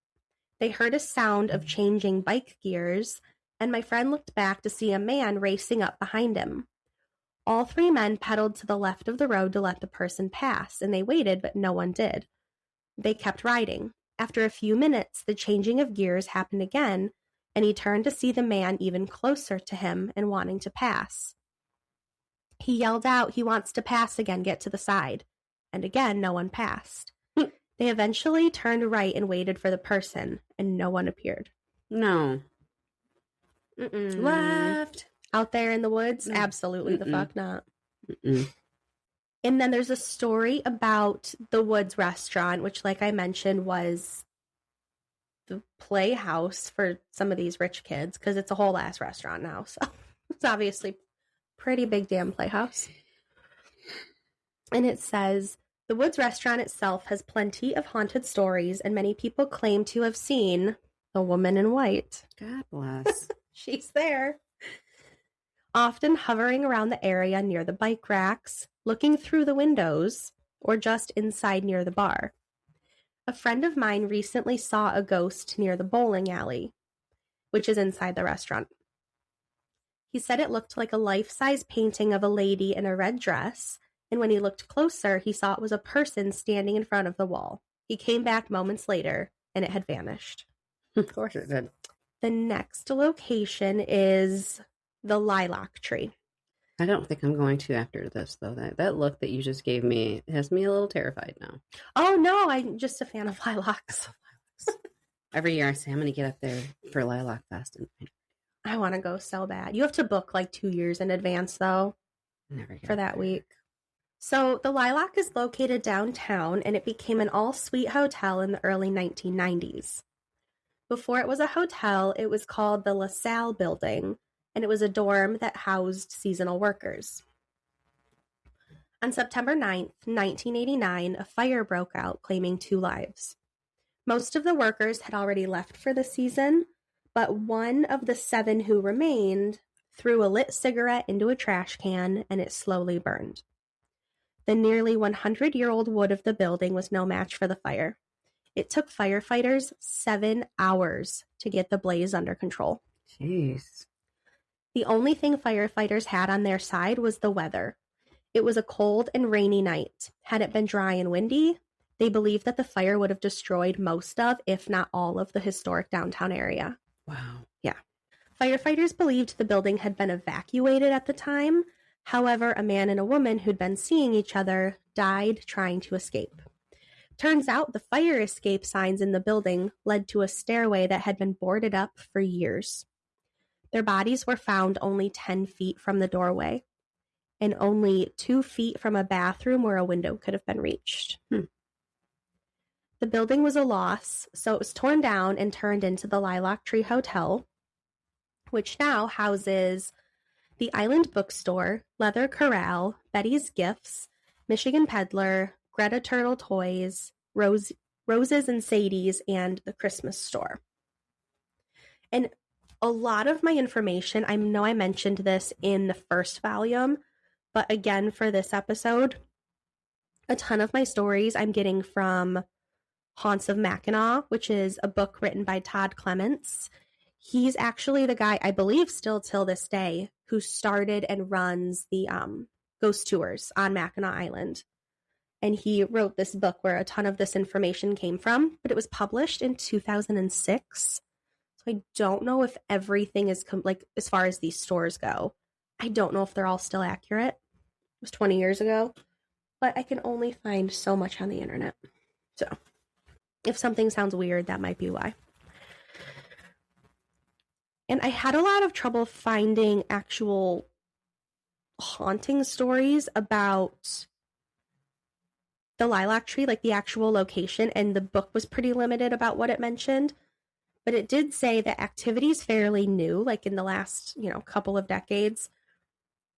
They heard a sound of changing bike gears and my friend looked back to see a man racing up behind him. All three men pedaled to the left of the road to let the person pass, and they waited, but no one did. They kept riding. After a few minutes, the changing of gears happened again, and he turned to see the man even closer to him and wanting to pass. He yelled out, "He wants to pass again, get to the side." And again, no one passed. They eventually turned right and waited for the person, and no one appeared. No. Left. Out there in the woods? Absolutely the fuck not. And then there's a story about the Woods restaurant, which, like I mentioned, was the playhouse for some of these rich kids, because it's a whole ass restaurant now. So it's obviously pretty big damn playhouse. And it says, the Woods restaurant itself has plenty of haunted stories, and many people claim to have seen the woman in white. God bless. She's there. Often hovering around the area near the bike racks, looking through the windows, or just inside near the bar. A friend of mine recently saw a ghost near the bowling alley, which is inside the restaurant. He said it looked like a life-size painting of a lady in a red dress, and when he looked closer, he saw it was a person standing in front of the wall. He came back moments later, and it had vanished. Of course it did. The next location is the Lilac Tree. I don't think I'm going to after this, though. That look that you just gave me has me a little terrified now. Oh, no, I'm just a fan of lilacs. Every year I say I'm going to get up there for Lilac Fest. And I want to go so bad. You have to book like 2 years in advance, though, for that week. So the Lilac is located downtown, and it became an all-suite hotel in the early 1990s. Before it was a hotel, it was called the LaSalle Building, and it was a dorm that housed seasonal workers. On September 9th, 1989, a fire broke out, claiming 2 lives. Most of the workers had already left for the season, but one of the 7 who remained threw a lit cigarette into a trash can, and it slowly burned. The nearly 100-year-old wood of the building was no match for the fire. It took firefighters 7 hours to get the blaze under control. Jeez. The only thing firefighters had on their side was the weather. It was a cold and rainy night. Had it been dry and windy, they believed that the fire would have destroyed most of, if not all of, the historic downtown area. Wow. Yeah. Firefighters believed the building had been evacuated at the time. However, a man and a woman who'd been seeing each other died trying to escape. Turns out the fire escape signs in the building led to a stairway that had been boarded up for years. Their bodies were found only 10 feet from the doorway, and only 2 feet from a bathroom where a window could have been reached. The building was a loss, so it was torn down and turned into the Lilac Tree Hotel, which now houses the Island Bookstore, Leather Corral, Betty's Gifts, Michigan Peddler, Greta Turtle Toys, Roses and Sadie's, and the Christmas Store. And a lot of my information, I know I mentioned this in the first volume, but again for this episode, a ton of my stories I'm getting from Haunts of Mackinac, which is a book written by Todd Clements. He's actually the guy, I believe still till this day, who started and runs the ghost tours on Mackinac Island. And he wrote this book where a ton of this information came from, but it was published in 2006. So I don't know if everything is, as far as these stores go, I don't know if they're all still accurate. It was 20 years ago, but I can only find so much on the internet. So if something sounds weird, that might be why. And I had a lot of trouble finding actual haunting stories about the Lilac Tree, like the actual location, and the book was pretty limited about what it mentioned. But it did say that activity is fairly new, like in the last, couple of decades.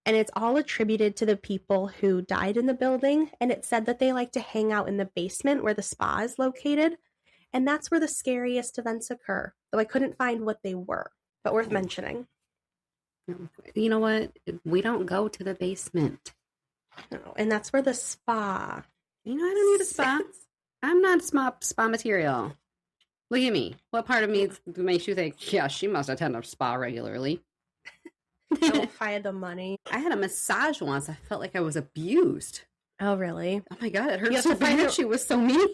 And it's all attributed to the people who died in the building. And it said that they like to hang out in the basement where the spa is located. And that's where the scariest events occur. Though I couldn't find what they were, but worth mentioning. You know what? We don't go to the basement. No, and that's where the spa. I don't need a spa. I'm not spa material. Look at me. What part of me makes you think, yeah, she must attend a spa regularly? If I had the money. I had a massage once. I felt like I was abused. Oh, really? Oh my God, it hurt so bad. She was so mean.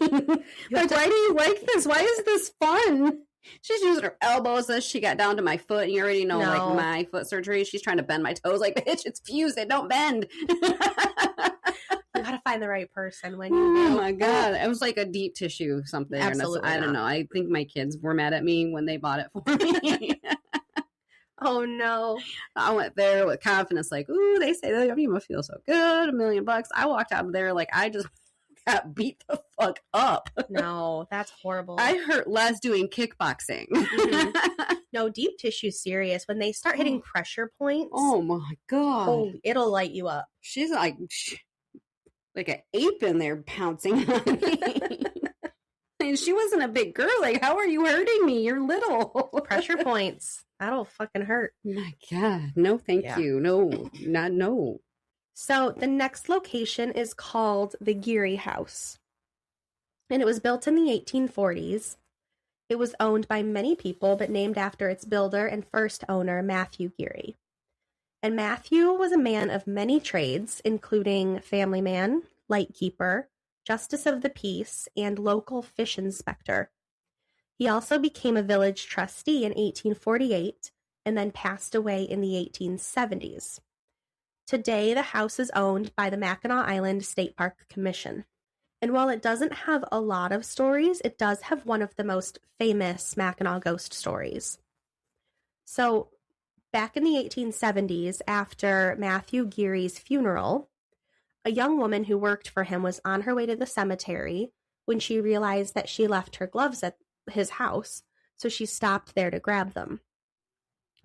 Like, why do you like this? Why is this fun? She's using her elbows as she got down to my foot. And you already know, like, my foot surgery. She's trying to bend my toes. Like, bitch, it's fused. It don't bend. You gotta find the right person when you Oh my God. It was like a deep tissue something. Absolutely. I don't know. I think my kids were mad at me when they bought it for me. Oh no. I went there with confidence, like, ooh, they say that you must feel so good, $1 million. I walked out of there like I just got beat the fuck up. No, that's horrible. I hurt less doing kickboxing. Mm-hmm. No, deep tissue serious. When they start hitting pressure points. Oh my God. It'll light you up. She's like an ape in there pouncing on me. And she wasn't a big girl. Like, how are you hurting me? You're little. Pressure points. That'll fucking hurt. My God. No, thank you. No, no. So the next location is called the Geary House. And it was built in the 1840s. It was owned by many people, but named after its builder and first owner, Matthew Geary. And Matthew was a man of many trades, including family man, lightkeeper, justice of the peace, and local fish inspector. He also became a village trustee in 1848 and then passed away in the 1870s. Today, the house is owned by the Mackinac Island State Park Commission. And while it doesn't have a lot of stories, it does have one of the most famous Mackinac ghost stories. So, back in the 1870s, after Matthew Geary's funeral, a young woman who worked for him was on her way to the cemetery when she realized that she left her gloves at his house, so she stopped there to grab them.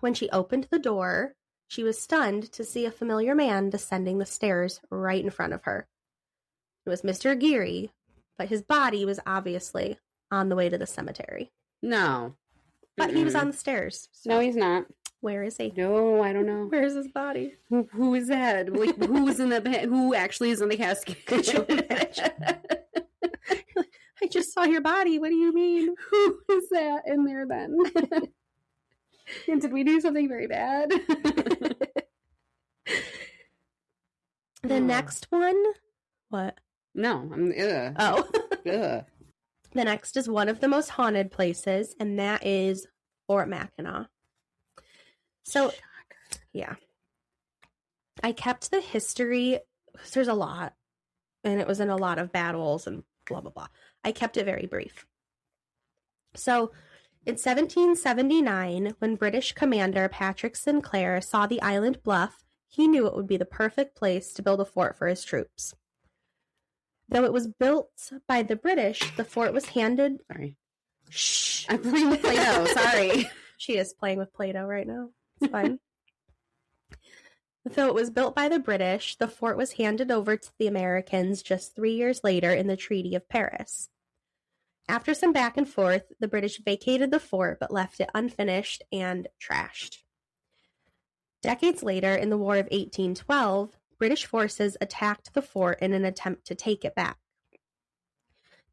When she opened the door, she was stunned to see a familiar man descending the stairs right in front of her. It was Mr. Geary, but his body was obviously on the way to the cemetery. No. But he was on the stairs. So. No, he's not. Where is he? No, I don't know. Where's his body? Who is that? Like, who actually is in the casket? I just saw your body. What do you mean? Who is that in there then? And did we do something very bad? The next one? What? No, I'm Oh. Ugh. The next is one of the most haunted places, and that is Fort Mackinac. So, yeah. I kept the history, because there's a lot, and it was in a lot of battles and blah, blah, blah. I kept it very brief. So, in 1779, when British commander Patrick Sinclair saw the island bluff, he knew it would be the perfect place to build a fort for his troops. Though it was built by the British, the fort was handed... Sorry. Shh. I'm playing with Play-Doh. Sorry. She is playing with Play-Doh right now. It's fine. Though it was built by the British, the fort was handed over to the Americans just 3 years later in the Treaty of Paris. After some back and forth, the British vacated the fort but left it unfinished and trashed. Decades later, in the War of 1812, British forces attacked the fort in an attempt to take it back.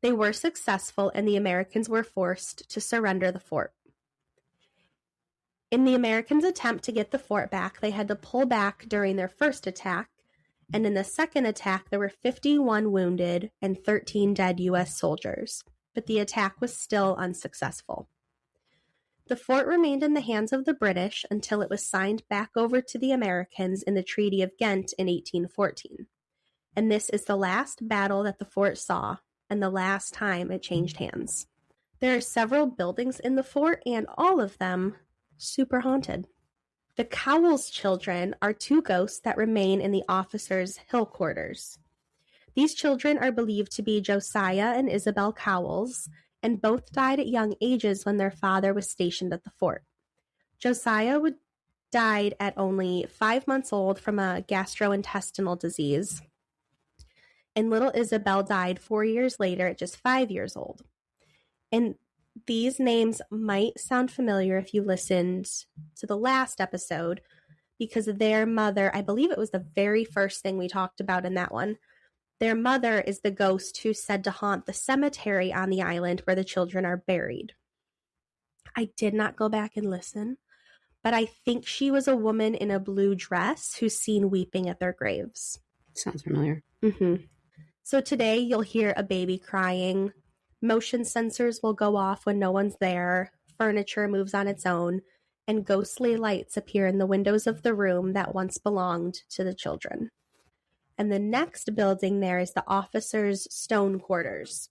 They were successful, and the Americans were forced to surrender the fort. In the Americans' attempt to get the fort back, they had to pull back during their first attack, and in the second attack, there were 51 wounded and 13 dead U.S. soldiers, but the attack was still unsuccessful. The fort remained in the hands of the British until it was signed back over to the Americans in the Treaty of Ghent in 1814. And this is the last battle that the fort saw, and the last time it changed hands. There are several buildings in the fort, and all of them super haunted. The Cowles children are two ghosts that remain in the officers' hill quarters. These children are believed to be Josiah and Isabel Cowles, and both died at young ages when their father was stationed at the fort. Josiah died at only 5 months old from a gastrointestinal disease, and little Isabel died 4 years later at just 5 years old. And these names might sound familiar if you listened to the last episode, because their mother, I believe it was the very first thing we talked about in that one, their mother is the ghost who's said to haunt the cemetery on the island where the children are buried. I did not go back and listen, but I think she was a woman in a blue dress who's seen weeping at their graves. Sounds familiar. Mm-hmm. So today you'll hear a baby crying. Motion sensors will go off when no one's there. Furniture moves on its own. And ghostly lights appear in the windows of the room that once belonged to the children. And the next building there is the officers' stone quarters.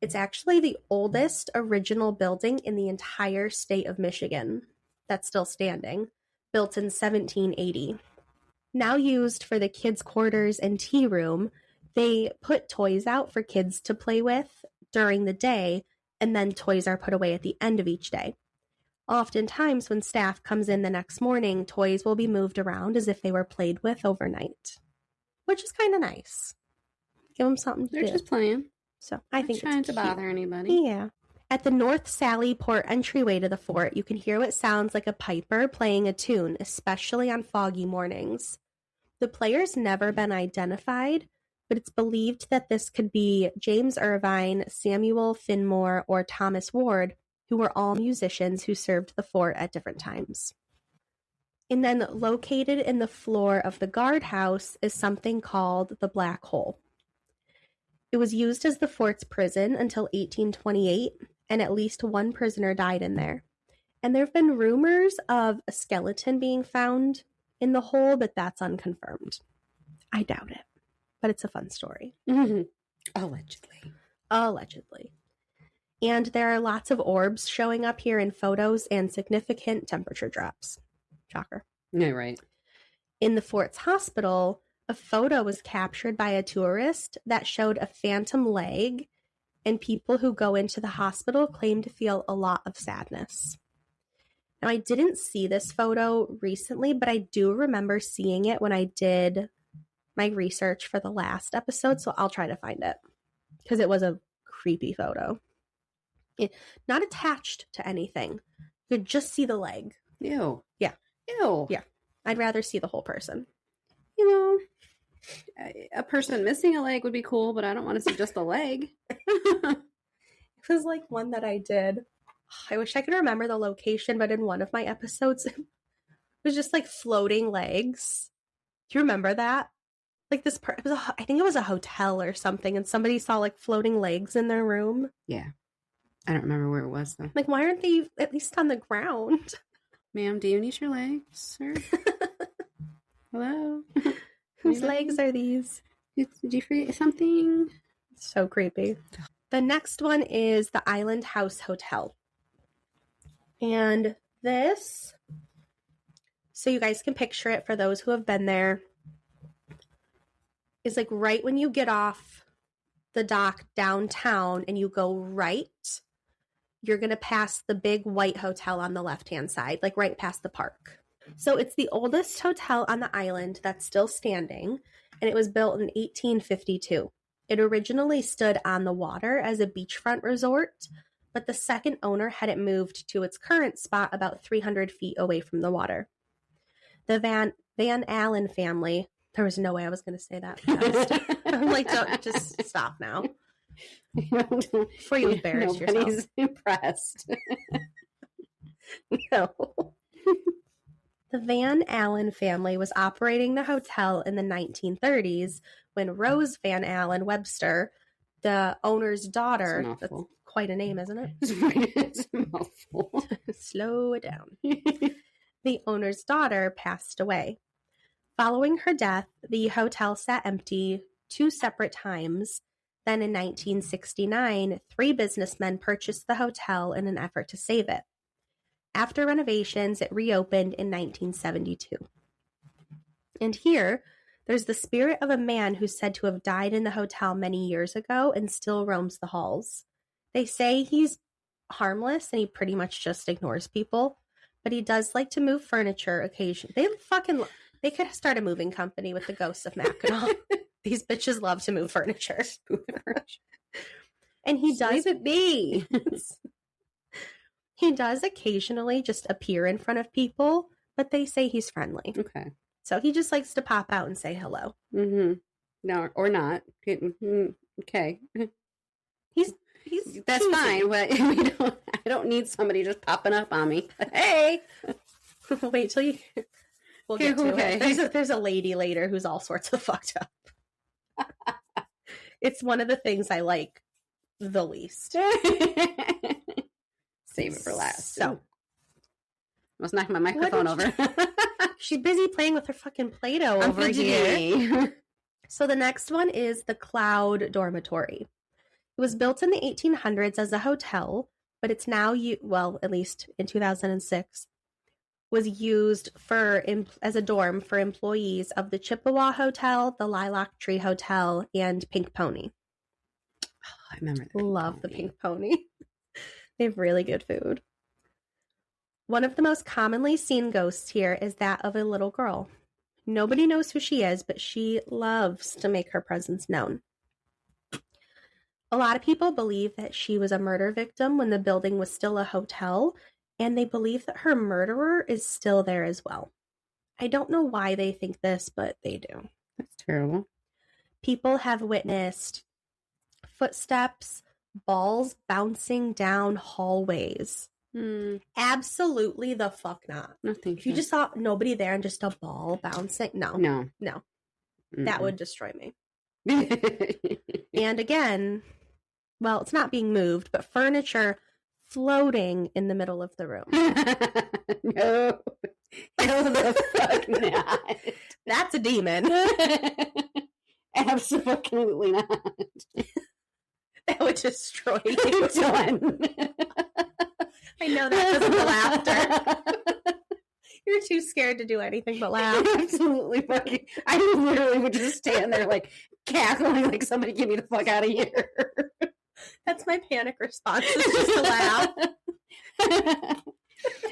It's actually the oldest original building in the entire state of Michigan that's still standing, built in 1780. Now used for the kids' quarters and tea room, they put toys out for kids to play with during the day, and then toys are put away at the end of each day. Oftentimes, when staff comes in the next morning, toys will be moved around as if they were played with overnight, which is kind of nice. Give them something to do. They're just playing. So I think it's trying to cute. bother anybody. Yeah. At the North Sally Port entryway to the fort, you can hear what sounds like a piper playing a tune, especially on foggy mornings. The player's never been identified, but it's believed that this could be James Irvine, Samuel Finmore, or Thomas Ward, who were all musicians who served the fort at different times. And then located in the floor of the guardhouse is something called the Black Hole. It was used as the fort's prison until 1828, and at least one prisoner died in there. And there have been rumors of a skeleton being found in the hole, but that's unconfirmed. I doubt it, but it's a fun story. Mm-hmm. Allegedly. And there are lots of orbs showing up here in photos and significant temperature drops. Shocker. Yeah, right. In the fort's hospital, a photo was captured by a tourist that showed a phantom leg, and people who go into the hospital claim to feel a lot of sadness. Now, I didn't see this photo recently, but I do remember seeing it when I did my research for the last episode, so I'll try to find it, because it was a creepy photo. Not attached to anything. You could just see the leg. Ew. Yeah. Ew. Yeah. I'd rather see the whole person. You know, a person missing a leg would be cool, but I don't want to see just the leg. It was like one that I did. I wish I could remember the location, but in one of my episodes, it was just like floating legs. Do you remember that? Like this, I think it was a hotel or something, and somebody saw like floating legs in their room. Yeah. I don't remember where it was, though. Like, why aren't they at least on the ground? Ma'am, do you need your legs, sir? Hello? Whose legs are these? Did you forget something? So creepy. The next one is the Island House Hotel. And this, so you guys can picture it for those who have been there, is like right when you get off the dock downtown and you go right, you're going to pass the big white hotel on the left-hand side, like right past the park. So it's the oldest hotel on the island that's still standing, and it was built in 1852. It originally stood on the water as a beachfront resort, but the second owner had it moved to its current spot about 300 feet away from the water. The Van Allen family, there was no way I was going to say that fast. I'm like, don't, just stop now. Before you embarrass yourself. Nobody's impressed. No. The Van Allen family was operating the hotel in the 1930s when Rose Van Allen Webster, the owner's daughter, that's quite a name, isn't it? It's a mouthful. Slow it down. The owner's daughter passed away. Following her death, the hotel sat empty 2 separate times. Then in 1969, 3 businessmen purchased the hotel in an effort to save it. After renovations, it reopened in 1972. And here, there's the spirit of a man who's said to have died in the hotel many years ago and still roams the halls. They say he's harmless and he pretty much just ignores people, but he does like to move furniture occasionally. They could start a moving company with the ghosts of Mackinac. These bitches love to move furniture. And he does it be. He does occasionally just appear in front of people, but they say he's friendly. Okay. So he just likes to pop out and say hello. Mm-hmm. No, or not. Okay. That's cheesy. fine, but I don't need somebody just popping up on me. Hey, wait till you. We'll get to it. There's a lady later who's all sorts of fucked up. It's one of the things I like the least. Save it for last. So, I was knocking my microphone over. She's busy playing with her fucking Play-Doh over here. So the next one is the Cloud Dormitory. It was built in the 1800s as a hotel, but it's now, at least in 2006, was used as a dorm for employees of the Chippewa Hotel, the Lilac Tree Hotel, and Pink Pony. Oh, I remember that. Love the Pink Pony. They have really good food. One of the most commonly seen ghosts here is that of a little girl. Nobody knows who she is, but she loves to make her presence known. A lot of people believe that she was a murder victim when the building was still a hotel, and they believe that her murderer is still there as well. I don't know why they think this, but they do. That's terrible. People have witnessed footsteps, balls bouncing down hallways. Absolutely the fuck not. No, thank if you just saw nobody there and just a ball bouncing, no. That would destroy me. And again, well, it's not being moved, but furniture floating in the middle of the room. No. Hell the fuck not. That's a demon. Absolutely not. That would destroy you. Done. I know that because of the laughter. You're too scared to do anything but laugh. Absolutely fucking. I literally would just stand there like cackling like somebody get me the fuck out of here. That's my panic response. It's just a laugh.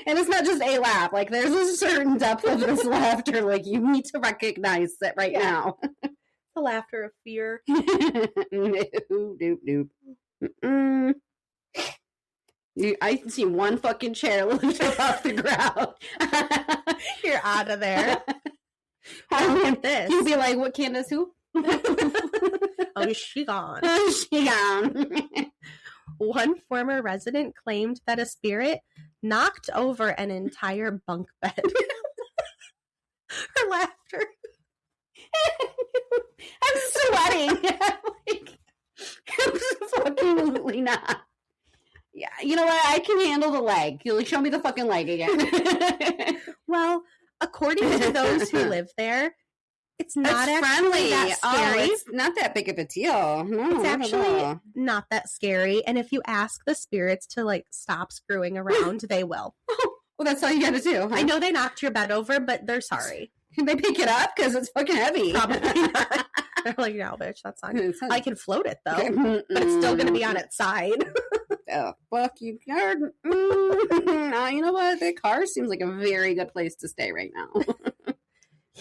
And it's not just a laugh. Like there's a certain depth of this laughter. Like you need to recognize that right now. The laughter of fear. Nope. I see one fucking chair lifted off the ground. You're out of there. Look at this. You'd be like, what Candace who? Oh, she gone. She gone. One former resident claimed that a spirit knocked over an entire bunk bed. Her laughter. I'm sweating. Absolutely not. Yeah, you know what? I can handle the leg. You'll show me the fucking leg again. Well, according to those who live there, it's not actually that scary. It's not that big of a deal. No, it's actually not that scary. And if you ask the spirits to stop screwing around, they will. Well, that's all you got to do. I know they knocked your bed over, but they're sorry. Can they pick it up? Because it's fucking heavy. Probably not. They're like, no, bitch, that's fine. I can float it, though. But it's still going to be on its side. Oh, fuck you. You know what? The car seems like a very good place to stay right now.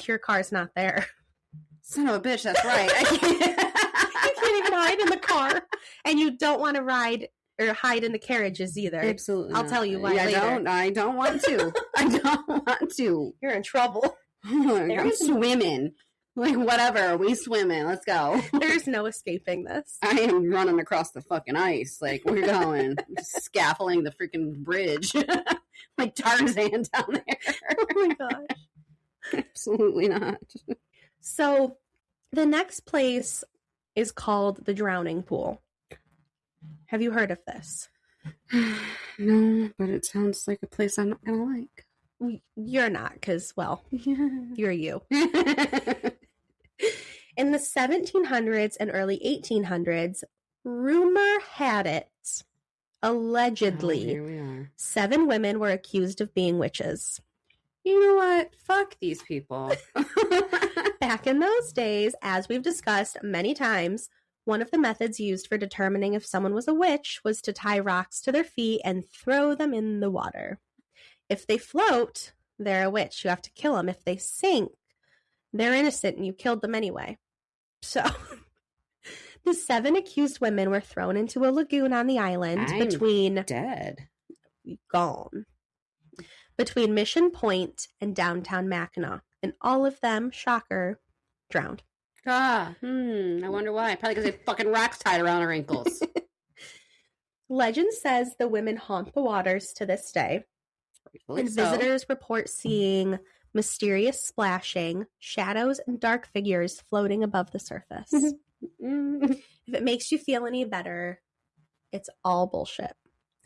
Your car's not there. Son of a bitch, that's right. You can't even hide in the car. And you don't want to ride or hide in the carriages either. Absolutely. I'll tell you why later. I don't want to. I don't want to. You're in trouble. I'm swimming. Like, whatever. We swimming. Let's go. There's no escaping this. I am running across the fucking ice. Like, we're going. Scaffolding the freaking bridge. Like Tarzan down there. Oh my gosh. Absolutely not. So, the next place is called the Drowning Pool. Have you heard of this? No, but it sounds like a place I'm not going to like. You're not, because, well, you're you. In the 1700s and early 1800s, rumor had it, allegedly, here we are. 7 women were accused of being witches. You know what? Fuck these people. Back in those days, as we've discussed many times, one of the methods used for determining if someone was a witch was to tie rocks to their feet and throw them in the water. If they float, they're a witch. You have to kill them. If they sink, they're innocent and you killed them anyway. So, the 7 accused women were thrown into a lagoon on the island between Mission Point and downtown Mackinac. And all of them, shocker, drowned. I wonder why. Probably because they fucking rocks tied around her ankles. Legend says the women haunt the waters to this day. And visitors report seeing mysterious splashing, shadows, and dark figures floating above the surface. If it makes you feel any better, it's all bullshit.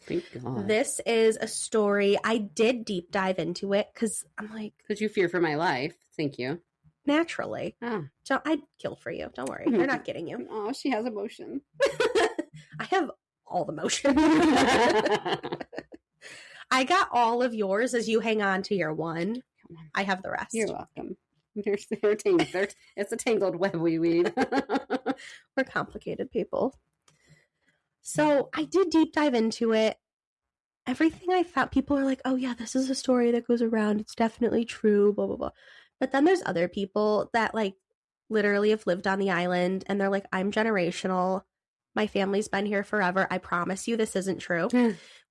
Thank God. This is a story. I did deep dive into it because I'm like... Because you fear for my life. Thank you. Naturally. Oh. I'd kill for you. Don't worry. They're not getting you. Oh, she has emotion. I have all the motion. I got all of yours as you hang on to your one. I have the rest. You're welcome. They're tangled. It's a tangled web we weave. We're complicated people. So I did deep dive into it. Everything I found, people are like, oh yeah, this is a story that goes around. It's definitely true, blah, blah, blah. But then there's other people that like literally have lived on the island and they're like, I'm generational. My family's been here forever. I promise you this isn't true.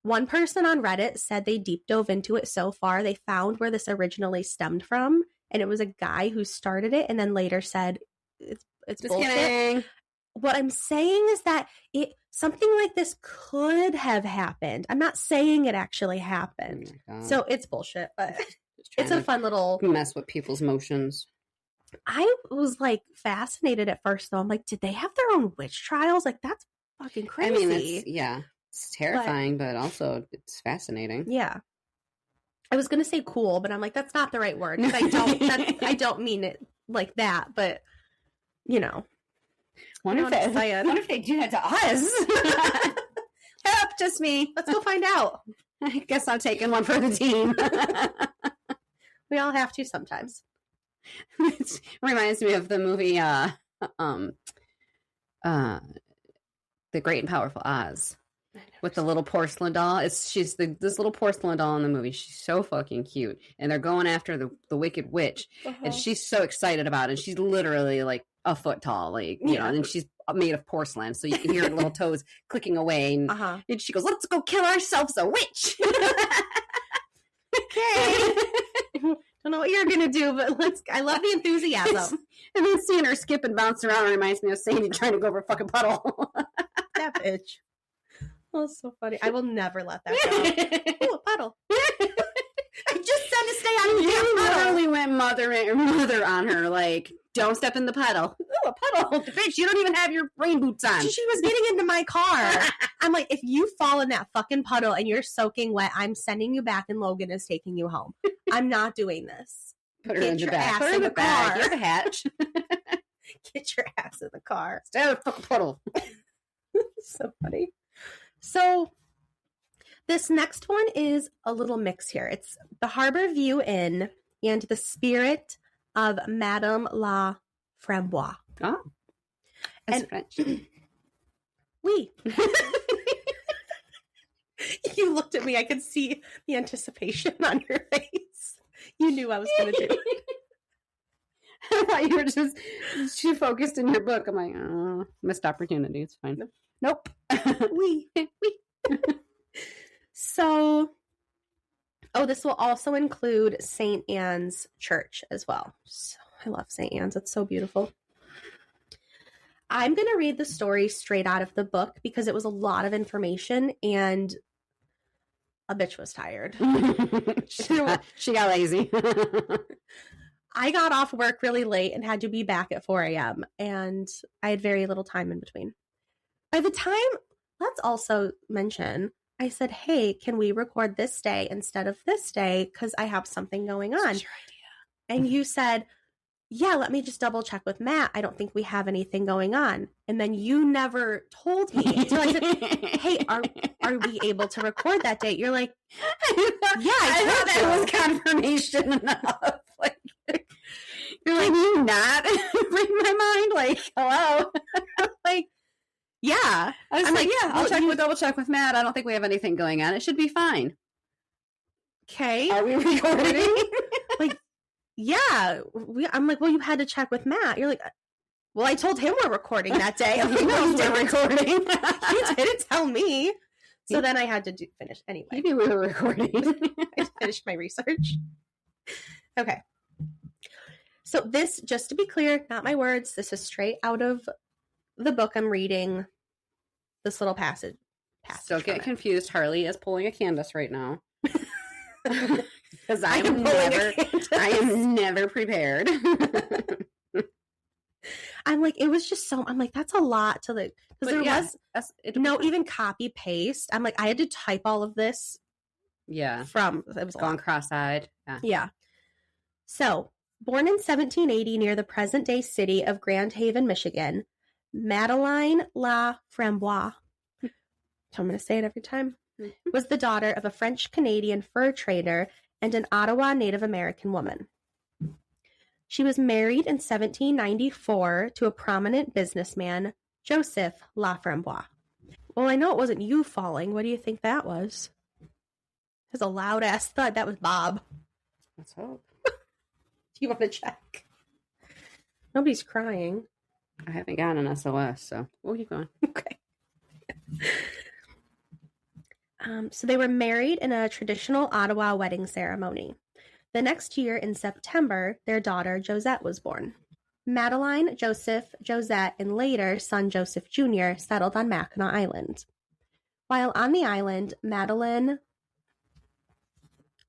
One person on Reddit said they deep dove into it so far, they found where this originally stemmed from. And it was a guy who started it and then later said, it's Just bullshit. kidding. What I'm saying is that something like this could have happened. I'm not saying it actually happened. Oh so it's bullshit, but it's a fun little... mess with people's emotions. I was like fascinated at first though. I'm like, did they have their own witch trials? Like that's fucking crazy. I mean, it's terrifying, but also it's fascinating. Yeah. I was gonna say cool, but I'm like, that's not the right word. I don't mean it like that, but you know. Wonder if they do that to us. Help, just me. Let's go find out. I guess I'm taking one for the team. We all have to sometimes. It reminds me of the movie The Great and Powerful Oz with the little porcelain doll. She's this little porcelain doll in the movie. She's so fucking cute, and they're going after the Wicked Witch, and she's so excited about it. She's literally like a foot tall, like you know, and she's made of porcelain, so you can hear her little toes clicking away, and she goes, "Let's go kill ourselves a witch." Okay. Don't know what you're gonna do, but I love the enthusiasm. And then seeing her skip and bounce around reminds me of Sandy trying to go over a fucking puddle. That bitch. Oh, so funny. I will never let that go. Ooh, a puddle. I just said to stay out of the You puddle. literally went mother on her, like, don't step in the puddle. Ooh, a puddle. Bitch, you don't even have your rain boots on. She was getting into my car. I'm like, if you fall in that fucking puddle and you're soaking wet, I'm sending you back and Logan is taking you home. I'm not doing this. Put her in the back. Put her in the car. Get the hatch. Get your ass in the car. Stay out of the fucking puddle. So funny. So this next one is a little mix here. It's the Harbor View Inn and the Spirit of Madame La Framboise. Oh. That's French. Oui. You looked at me. I could see the anticipation on your face. You knew I was going to do it. I thought you were just too focused in your book. I'm like, oh, missed opportunity. It's fine. Nope. Oui. So, this will also include St. Anne's Church as well. So, I love St. Anne's. It's so beautiful. I'm going to read the story straight out of the book because it was a lot of information and a bitch was tired. She got lazy. I got off work really late and had to be back at 4 a.m. and I had very little time in between. By the time, let's also mention, I said, hey, can we record this day instead of this day? Because I have something going on. That's your idea. And you said, yeah, let me just double check with Matt. I don't think we have anything going on. And then you never told me until I said, hey, are we able to record that date? You're like, yeah, I thought that was confirmation enough. Like, you're like, you not read my mind? Like, hello? like, yeah. I'm like, yeah, I'll double check with Matt. I don't think we have anything going on. It should be fine. Okay. Are we recording? Like, yeah. I'm like, well, you had to check with Matt. You're like, well, I told him we're recording that day. I'm like, no, we're recording. You didn't tell me. So then I had to finish anyway. Maybe we were recording. I finished my research. Okay. So this, just to be clear, not my words. This is straight out of the book I'm reading. This little passage. passage. Don't get confused. Harley is pulling a Candace right now. Because I am never prepared. I'm like, it was just so, I'm like, that's a lot to like, because there was no even copy paste. I'm like, I had to type all of this. Yeah. It was gone cross-eyed. Yeah. So, born in 1780 near the present-day city of Grand Haven, Michigan, Madame La Framboise, I'm going to say it every time, was the daughter of a French-Canadian fur trader and an Ottawa Native American woman. She was married in 1794 to a prominent businessman, Joseph La Framboise. Well, I know it wasn't you falling. What do you think that was? It was a loud-ass thud. That was Bob. Let's hope. Do you want to check? Nobody's crying. I haven't gotten an SOS, so we'll keep going. Okay. So they were married in a traditional Ottawa wedding ceremony. The next year, in September, their daughter, Josette, was born. Madeline, Joseph, Josette, and later son Joseph Jr. settled on Mackinac Island. While on the island, Madeline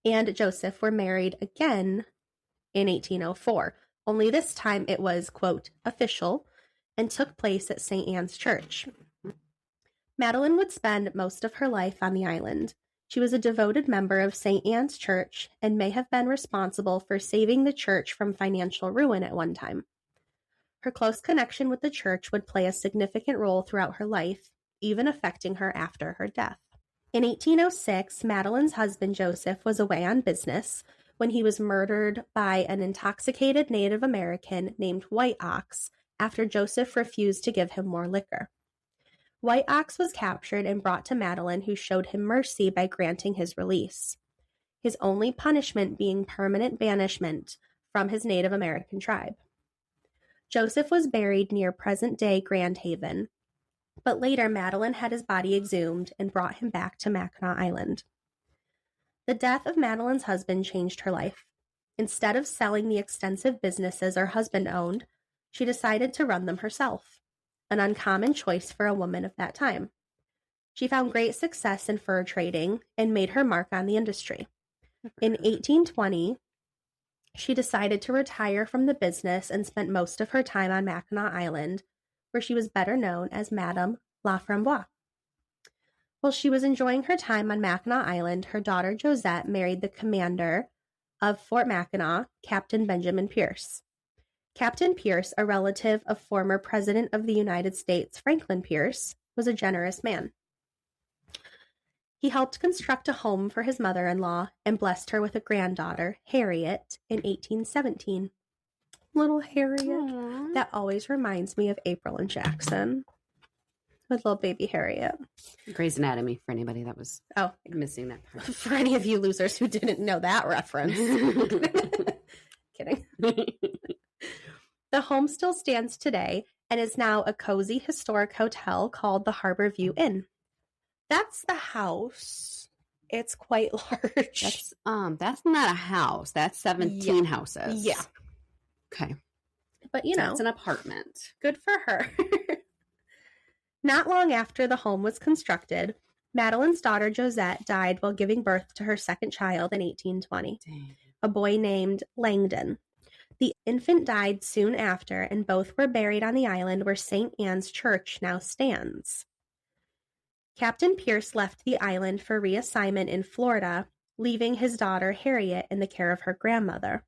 and Joseph were married again in 1804. Only this time it was, quote, official, and took place at St. Anne's Church. Madeline would spend most of her life on the island. She was a devoted member of St. Anne's Church and may have been responsible for saving the church from financial ruin at one time. Her close connection with the church would play a significant role throughout her life, even affecting her after her death. In 1806, Madeline's husband Joseph was away on business when he was murdered by an intoxicated Native American named White Ox after Joseph refused to give him more liquor. White Ox was captured and brought to Madeline, who showed him mercy by granting his release, his only punishment being permanent banishment from his Native American tribe. Joseph was buried near present-day Grand Haven, but later Madeline had his body exhumed and brought him back to Mackinac Island. The death of Madeline's husband changed her life. Instead of selling the extensive businesses her husband owned, she decided to run them herself. An uncommon choice for a woman of that time. She found great success in fur trading and made her mark on the industry. In 1820, she decided to retire from the business and spent most of her time on Mackinac Island, where she was better known as Madame La Framboise. While she was enjoying her time on Mackinac Island, her daughter Josette married the commander of Fort Mackinac, Captain Benjamin Pierce. Captain Pierce, a relative of former President of the United States Franklin Pierce, was a generous man. He helped construct a home for his mother-in-law and blessed her with a granddaughter, Harriet, in 1817. Little Harriet. Aww. That always reminds me of April and Jackson. With little baby Harriet. Grey's Anatomy, for anybody that was missing that part. For any of you losers who didn't know that reference. Kidding. The home still stands today and is now a cozy historic hotel called the Harborview Inn. That's the house. It's quite large. That's not a house. That's 17 houses. Yeah. Okay. But you know, that's an apartment. Good for her. Not long after the home was constructed, Madeline's daughter Josette died while giving birth to her second child in 1820. Dang. A boy named Langdon. The infant died soon after, and both were buried on the island where St. Anne's Church now stands. Captain Pierce left the island for reassignment in Florida, leaving his daughter Harriet in the care of her grandmother.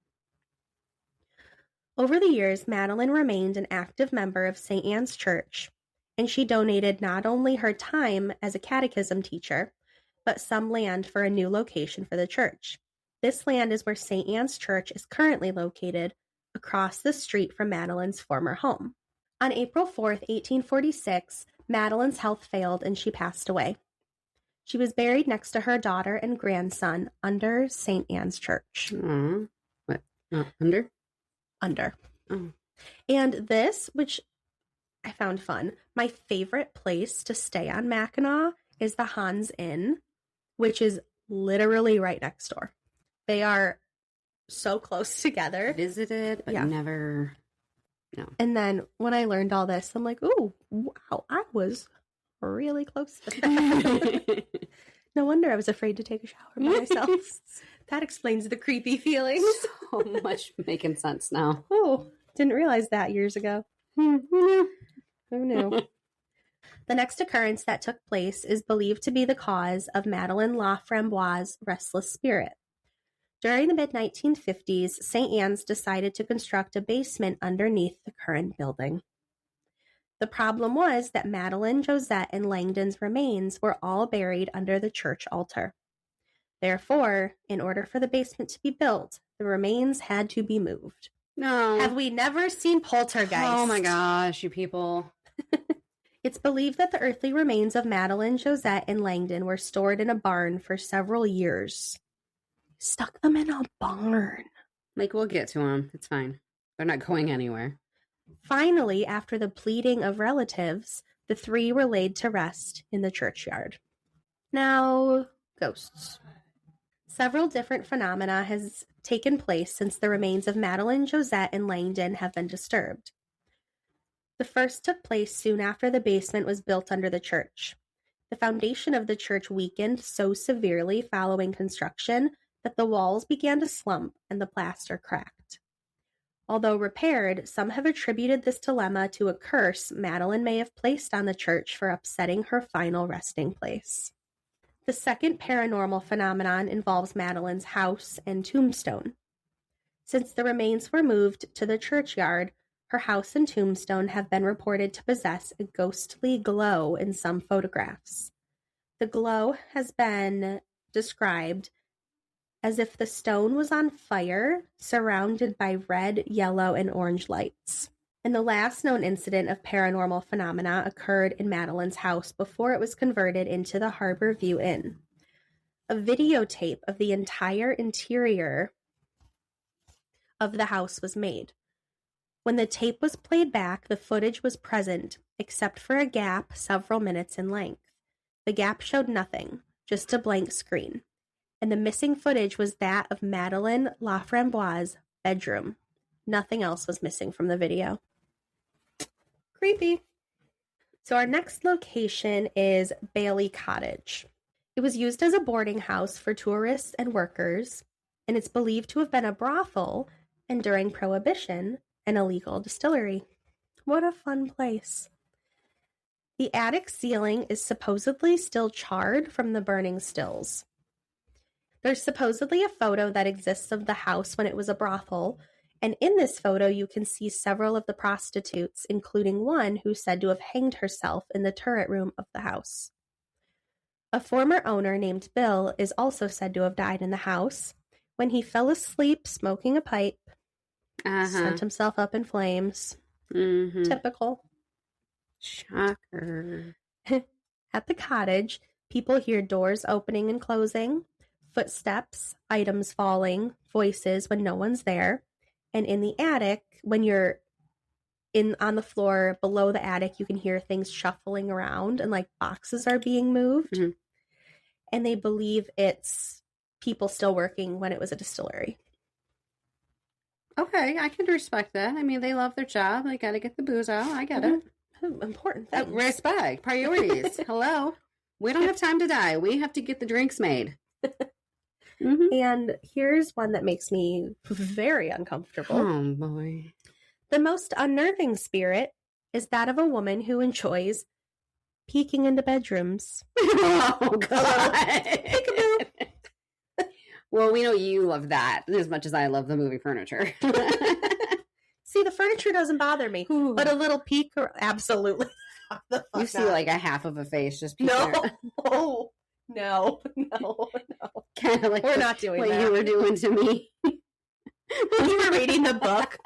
Over the years, Madeline remained an active member of St. Anne's Church, and she donated not only her time as a catechism teacher, but some land for a new location for the church. This land is where St. Anne's Church is currently located, across the street from Madeline's former home. On April 4th, 1846, Madeline's health failed and she passed away. She was buried next to her daughter and grandson under St. Anne's Church. What? Under? Under. Oh. And this, which I found fun, my favorite place to stay on Mackinac is the Hans Inn, which is literally right next door. They are so close together. Visited, but never. No. And then when I learned all this, I'm like, "Ooh, wow! I was really close to that. No wonder I was afraid to take a shower by myself. That explains the creepy feelings. So much making sense now. Oh, didn't realize that years ago. Who knew? The next occurrence that took place is believed to be the cause of Madame La Framboise's restless spirit. During the mid-1950s, St. Anne's decided to construct a basement underneath the current building. The problem was that Madeline, Josette, and Langdon's remains were all buried under the church altar. Therefore, in order for the basement to be built, the remains had to be moved. No. Have we never seen Poltergeist? Oh my gosh, you people. It's believed that the earthly remains of Madeline, Josette, and Langdon were stored in a barn for several years. Stuck them in a barn. Like, we'll get to them. It's fine. They're not going anywhere. Finally, after the pleading of relatives, the three were laid to rest in the churchyard. Now, ghosts. Several different phenomena has taken place since the remains of Madeline, Josette, and Langdon have been disturbed. The first took place soon after the basement was built under the church. The foundation of the church weakened so severely following construction that the walls began to slump and the plaster cracked. Although repaired, some have attributed this dilemma to a curse Madeline may have placed on the church for upsetting her final resting place. The second paranormal phenomenon involves Madeline's house and tombstone. Since the remains were moved to the churchyard, her house and tombstone have been reported to possess a ghostly glow in some photographs. The glow has been described as if the stone was on fire, surrounded by red, yellow, and orange lights. And the last known incident of paranormal phenomena occurred in Madeline's house before it was converted into the Harbor View Inn. A videotape of the entire interior of the house was made. When the tape was played back, the footage was present, except for a gap several minutes in length. The gap showed nothing, just a blank screen. And the missing footage was that of Madame La Framboise's bedroom. Nothing else was missing from the video. Creepy. So our next location is Bailey Cottage. It was used as a boarding house for tourists and workers, and it's believed to have been a brothel, and during Prohibition, an illegal distillery. What a fun place. The attic ceiling is supposedly still charred from the burning stills. There's supposedly a photo that exists of the house when it was a brothel, and in this photo you can see several of the prostitutes, including one who's said to have hanged herself in the turret room of the house. A former owner named Bill is also said to have died in the house when he fell asleep smoking a pipe, sent himself up in flames. Mm-hmm. Typical. Shocker. At the cottage, people hear doors opening and closing, footsteps, items falling, voices when no one's there. And in the attic, when you're on the floor below the attic, you can hear things shuffling around and like boxes are being moved. Mm-hmm. And they believe it's people still working when it was a distillery. Okay, I can respect that. I mean, they love their job. They got to get the booze out. I get it. Important things. Respect. Priorities. Hello. We don't have time to die. We have to get the drinks made. Mm-hmm. And here's one that makes me very uncomfortable. Oh, boy. The most unnerving spirit is that of a woman who enjoys peeking into bedrooms. Oh, God. Well, we know you love that as much as I love the movie Furniture. See, the furniture doesn't bother me, but a little peek, absolutely. You see like a half of a face just peeking. No. No. Kind of like we're not doing what that. You were doing to me. When you were reading the book,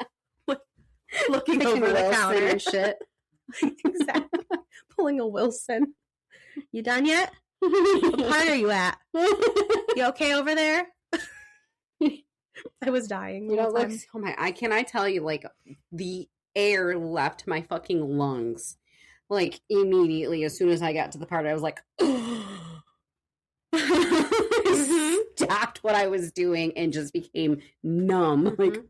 looking over the counter and shit. Exactly. Pulling a Wilson. You done yet? What part are you at? You okay over there? I was dying. You know, look. Oh my! Can I tell you? Like the air left my fucking lungs. Like immediately, as soon as I got to the part, I was like, stopped what I was doing and just became numb. Mm-hmm. Like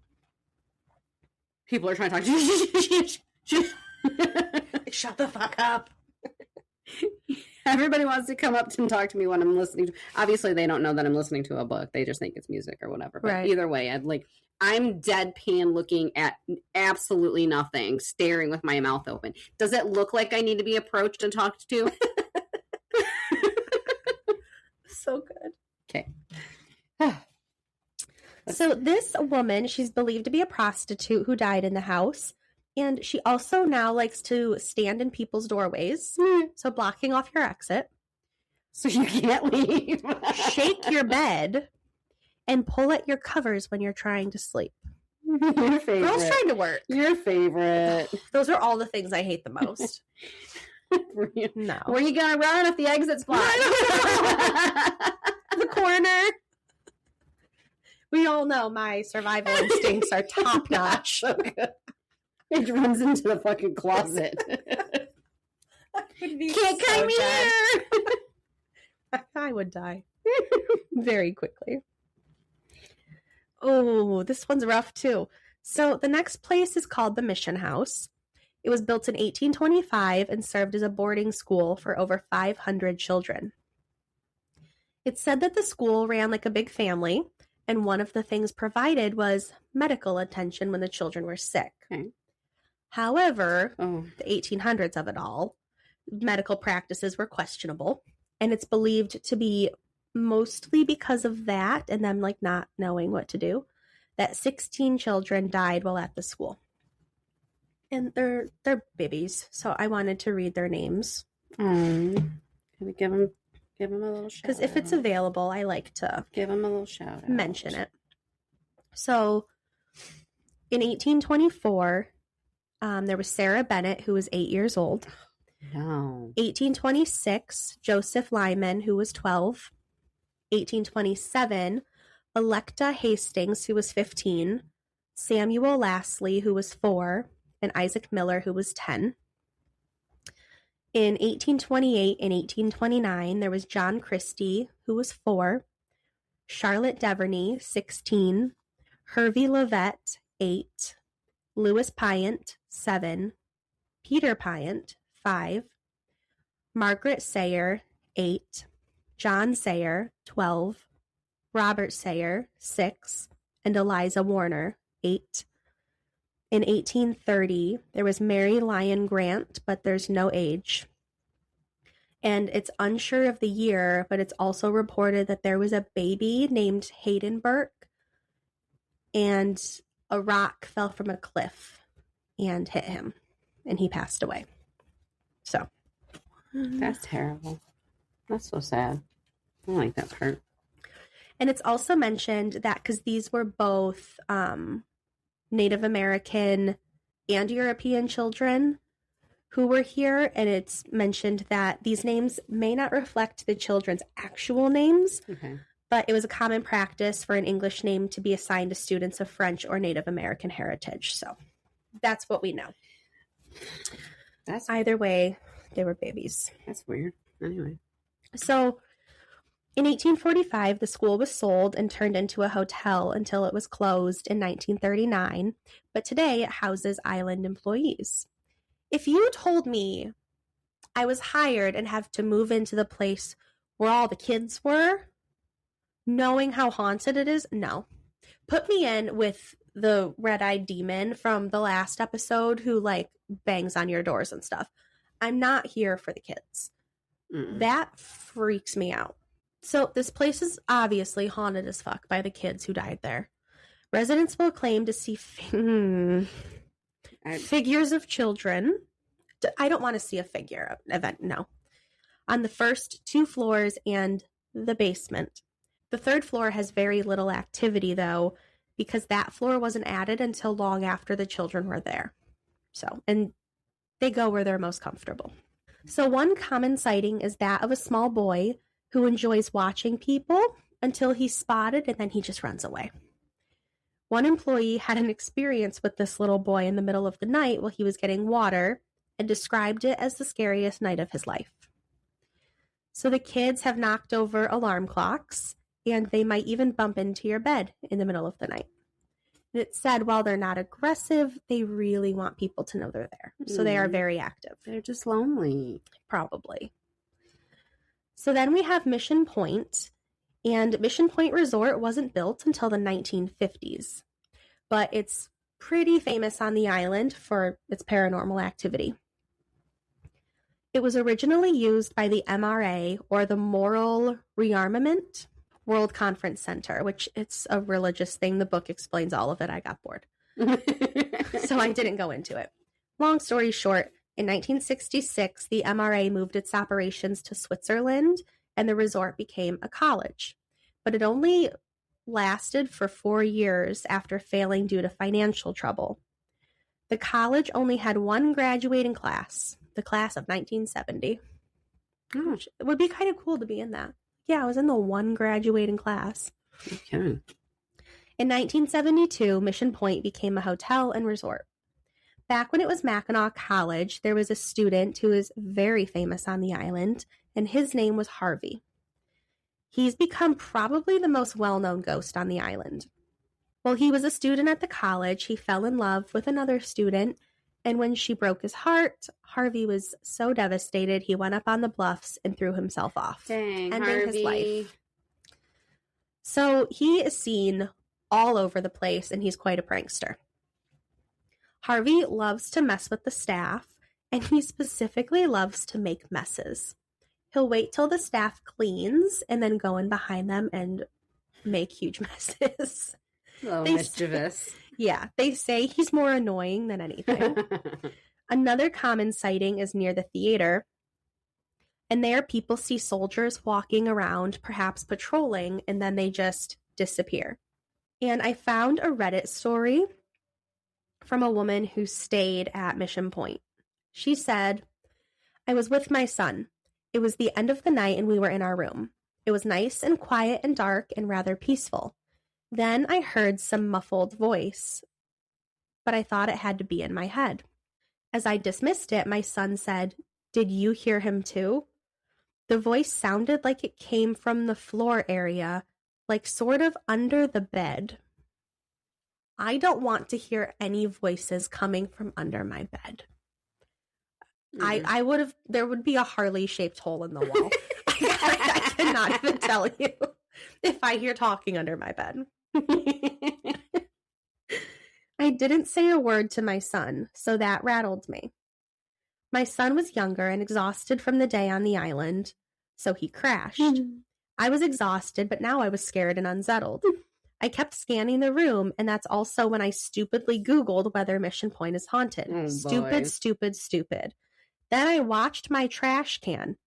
people are trying to talk. Shut the fuck up. Everybody wants to come up and talk to me when I'm listening to. Obviously, they don't know that I'm listening to a book. They just think it's music or whatever. But either way, I'm deadpan looking at absolutely nothing, staring with my mouth open. Does it look like I need to be approached and talked to? So good. Okay. So this woman, she's believed to be a prostitute who died in the house. And she also now likes to stand in people's doorways. So blocking off your exit. So you can't leave. Shake your bed. And pull at your covers when you're trying to sleep. Your favorite. Girls trying to work. Your favorite. Those are all the things I hate the most. No. Where you gonna run if the exit's blocked? The corner. We all know my survival instincts are top notch. It runs into the fucking closet. Can't come here. I would die very quickly. Oh, this one's rough too. So the next place is called the Mission House. It was built in 1825 and served as a boarding school for over 500 children. It's said that the school ran like a big family, and one of the things provided was medical attention when the children were sick. Okay. However, the 1800s of it all, medical practices were questionable, and it's believed to be mostly because of that and them not knowing what to do, that 16 children died while at the school. And they're babies, so I wanted to read their names. Can we give them a little shout? Because if it's available, I like to give them a little shout out. Mention it. So, in 1824, there was Sarah Bennett, who was 8 years old. No. 1826, Joseph Lyman, who was 12. 1827, Electa Hastings, who was 15. Samuel Lastly, who was 4. And Isaac Miller, who was 10. In 1828 and 1829, there was John Christie, who was 4. Charlotte Deverny, 16. Hervey Lovett, 8. Louis Pyant, 7. Peter Pyant, 5. Margaret Sayer, 8. John Sayer, 12. Robert Sayer, 6. And Eliza Warner, 8. In 1830, there was Mary Lyon Grant, but there's no age. And it's unsure of the year, but it's also reported that there was a baby named Hayden Burke, and a rock fell from a cliff and hit him, and he passed away. So. That's terrible. That's so sad. I don't like that part. And it's also mentioned that because these were both Native American and European children who were here, and it's mentioned that these names may not reflect the children's actual names, but it was a common practice for an English name to be assigned to students of French or Native American heritage. So that's what we know. Either way, they were babies. That's weird. Anyway. So in 1845, the school was sold and turned into a hotel until it was closed in 1939, but today it houses island employees. If you told me I was hired and have to move into the place where all the kids were, knowing how haunted it is, no. Put me in with the red-eyed demon from the last episode who, bangs on your doors and stuff. I'm not here for the kids. That freaks me out. So this place is obviously haunted as fuck by the kids who died there. Residents will claim to see figures of children. I don't want to see a figure event, no. On the first 2 floors and the basement. The 3rd floor has very little activity, though, because that floor wasn't added until long after the children were there. So, and they go where they're most comfortable. So one common sighting is that of a small boy who enjoys watching people until he's spotted and then he just runs away. One employee had an experience with this little boy in the middle of the night while he was getting water and described it as the scariest night of his life. So the kids have knocked over alarm clocks, and they might even bump into your bed in the middle of the night. It said while they're not aggressive, they really want people to know they're there. So they are very active. They're just lonely. Probably. So then we have Mission Point. And Mission Point Resort wasn't built until the 1950s. But it's pretty famous on the island for its paranormal activity. It was originally used by the MRA, or the Moral Rearmament World Conference Center, which it's a religious thing. The book explains all of it. I got bored. So I didn't go into it. Long story short, in 1966, the MRA moved its operations to Switzerland, and the resort became a college. But it only lasted for 4 years after failing due to financial trouble. The college only had one graduating class, the class of 1970. Gosh, it would be kind of cool to be in that. Yeah, I was in the one graduating class. Okay. In 1972, Mission Point became a hotel and resort. Back when it was Mackinac College, there was a student who is very famous on the island, and his name was Harvey. He's become probably the most well-known ghost on the island. While he was a student at the college, he fell in love with another student, and when she broke his heart, Harvey was so devastated he went up on the bluffs and threw himself off, Dang, ending Harvey. his life. So he is seen all over the place, and he's quite a prankster. Harvey loves to mess with the staff, and he specifically loves to make messes. He'll wait till the staff cleans and then go in behind them and make huge messes. Oh, mischievous. Yeah, they say he's more annoying than anything. Another common sighting is near the theater, and there people see soldiers walking around, perhaps patrolling, and then they just disappear. And I found a Reddit story from a woman who stayed at Mission Point. She said, "I was with my son. It was the end of the night and we were in our room. It was nice and quiet and dark and rather peaceful. Then I heard some muffled voice, but I thought it had to be in my head. As I dismissed it, my son said, 'Did you hear him too?' The voice sounded like it came from the floor area, like sort of under the bed. I don't want to hear any voices coming from under my bed." I would have, there would be a Harley shaped hole in the wall. I cannot even tell you if I hear talking under my bed. I didn't say a word to my son, so that rattled me. My son was younger and exhausted from the day on the island, so he crashed. I was exhausted, but now I was scared and unsettled. I kept scanning the room, and that's also when I stupidly Googled whether Mission Point is haunted. Oh, stupid, boy. stupid, stupid. Then I watched my trash can.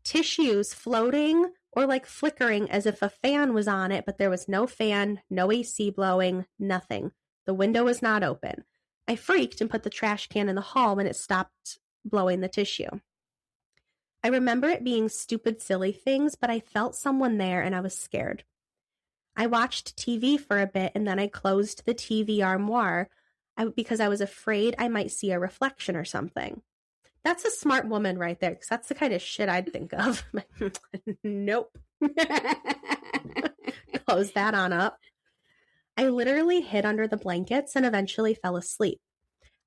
Tissues floating or like flickering as if a fan was on it, but there was no fan, no AC blowing, nothing. The window was not open. I freaked and put the trash can in the hall when it stopped blowing the tissue. I remember it being stupid, silly things, but I felt someone there and I was scared. I watched TV for a bit and then I closed the TV armoire because I was afraid I might see a reflection or something. That's a smart woman right there, because that's the kind of shit I'd think of. Nope. Close that on up. I literally hid under the blankets and eventually fell asleep.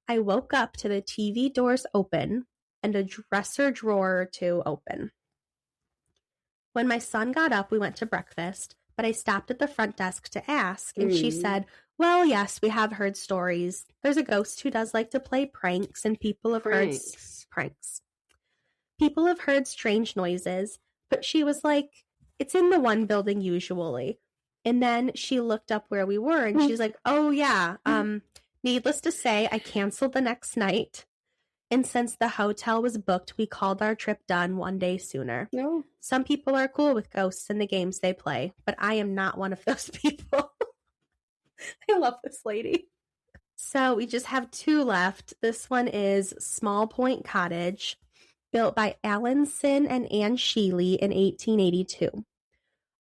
I woke up to the TV doors open and a dresser drawer or two open. When my son got up, we went to breakfast, but I stopped at the front desk to ask, and she said, "Well, yes, we have heard stories. There's a ghost who does like to play pranks, and people have heard pranks. People have heard strange noises," but she was like, "It's in the one building usually." And then she looked up where we were, and she's like, "Oh, yeah, needless to say, I canceled the next night. And since the hotel was booked, we called our trip done one day sooner." No. Some people are cool with ghosts and the games they play, but I am not one of those people. I love this lady. So we just have two left. This one is Small Point Cottage, built by Allinson and Anne Sheely in 1882.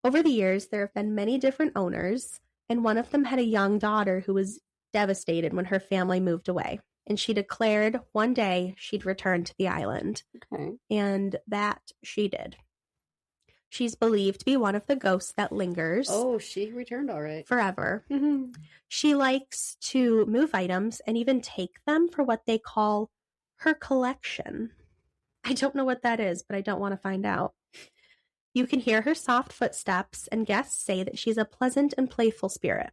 Over the years, there have been many different owners, and one of them had a young daughter who was devastated when her family moved away. And she declared one day she'd return to the island. Okay. And that she did. She's believed to be one of the ghosts that lingers. Oh, she returned all right. Forever. Mm-hmm. She likes to move items and even take them for what they call her collection. I don't know what that is, but I don't want to find out. You can hear her soft footsteps, and guests say that she's a pleasant and playful spirit.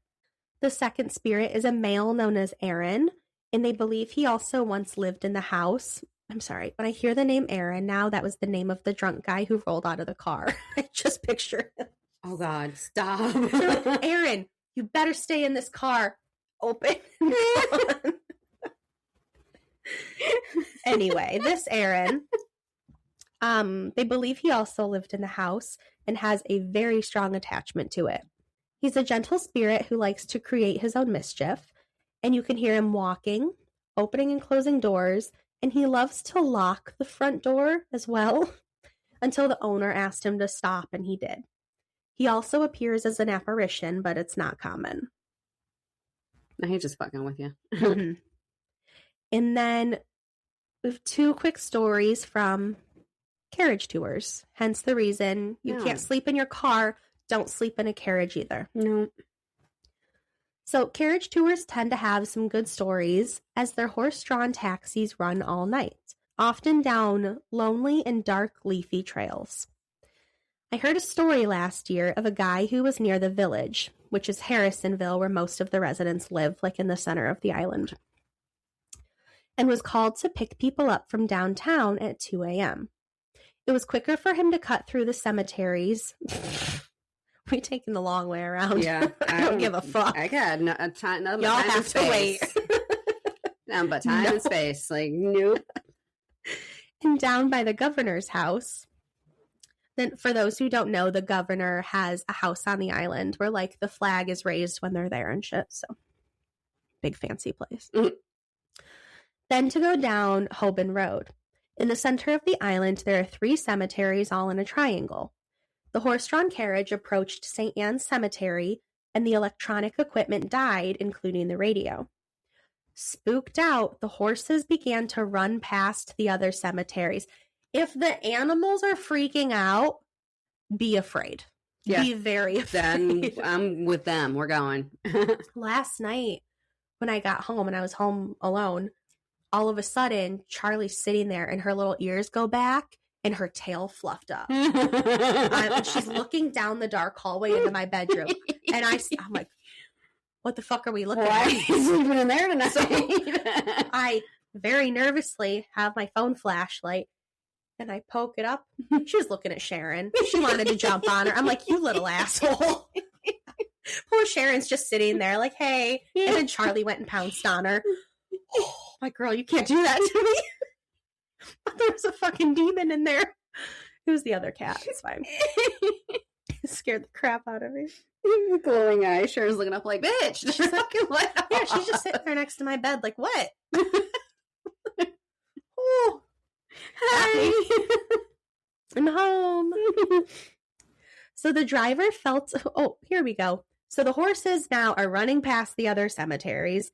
The second spirit is a male known as Aaron, and they believe he also once lived in the house. I'm sorry, when I hear the name Aaron now, that was the name of the drunk guy who rolled out of the car. I just picture him. Oh, God, stop. Like, Aaron, you better stay in this car. Open. Anyway, this Aaron, they believe he also lived in the house and has a very strong attachment to it. He's a gentle spirit who likes to create his own mischief, and you can hear him walking, opening and closing doors, and he loves to lock the front door as well until the owner asked him to stop, and he did. He also appears as an apparition, but it's not common. No, he's just fucking with you. Mm-hmm. And then we have 2 quick stories from carriage tours. Hence the reason you can't sleep in your car. Don't sleep in a carriage either. No. So carriage tours tend to have some good stories as their horse-drawn taxis run all night, often down lonely and dark leafy trails. I heard a story last year of a guy who was near the village, which is Harrisonville, where most of the residents live, like in the center of the island, and was called to pick people up from downtown at 2 a.m. It was quicker for him to cut through the cemeteries. We're taking the long way around. Yeah. I don't give a fuck. I got time. Y'all have to wait. No, but time and space. Like, nope. And down by the governor's house. Then, for those who don't know, the governor has a house on the island where, like, the flag is raised when they're there and shit. So, big fancy place. Mm-hmm. Then to go down Hoban Road. In the center of the island, there are 3 cemeteries all in a triangle. The horse-drawn carriage approached St. Anne's Cemetery, and the electronic equipment died, including the radio. Spooked out, the horses began to run past the other cemeteries. If the animals are freaking out, be afraid. Yeah. Be very afraid. Then I'm with them. We're going. Last night, when I got home and I was home alone, all of a sudden, Charlie's sitting there and her little ears go back and her tail fluffed up. And she's looking down the dark hallway into my bedroom. And I'm like, what the fuck are we looking at? Why is sleeping in there tonight? So I very nervously have my phone flashlight and I poke it up. She was looking at Sharon. She wanted to jump on her. I'm like, you little asshole. Poor Sharon's just sitting there like, hey. And then Charlie went and pounced on her. Oh, my girl, you can't do that to me. There was a fucking demon in there. It was the other cat. It's fine. It scared the crap out of me. Glowing eyes. Sharon's looking up like, bitch. She's like, what? Yeah, she's just sitting there next to my bed like, what? Oh, hi. I'm home. So the driver felt, oh, here we go. So the horses now are running past the other cemeteries.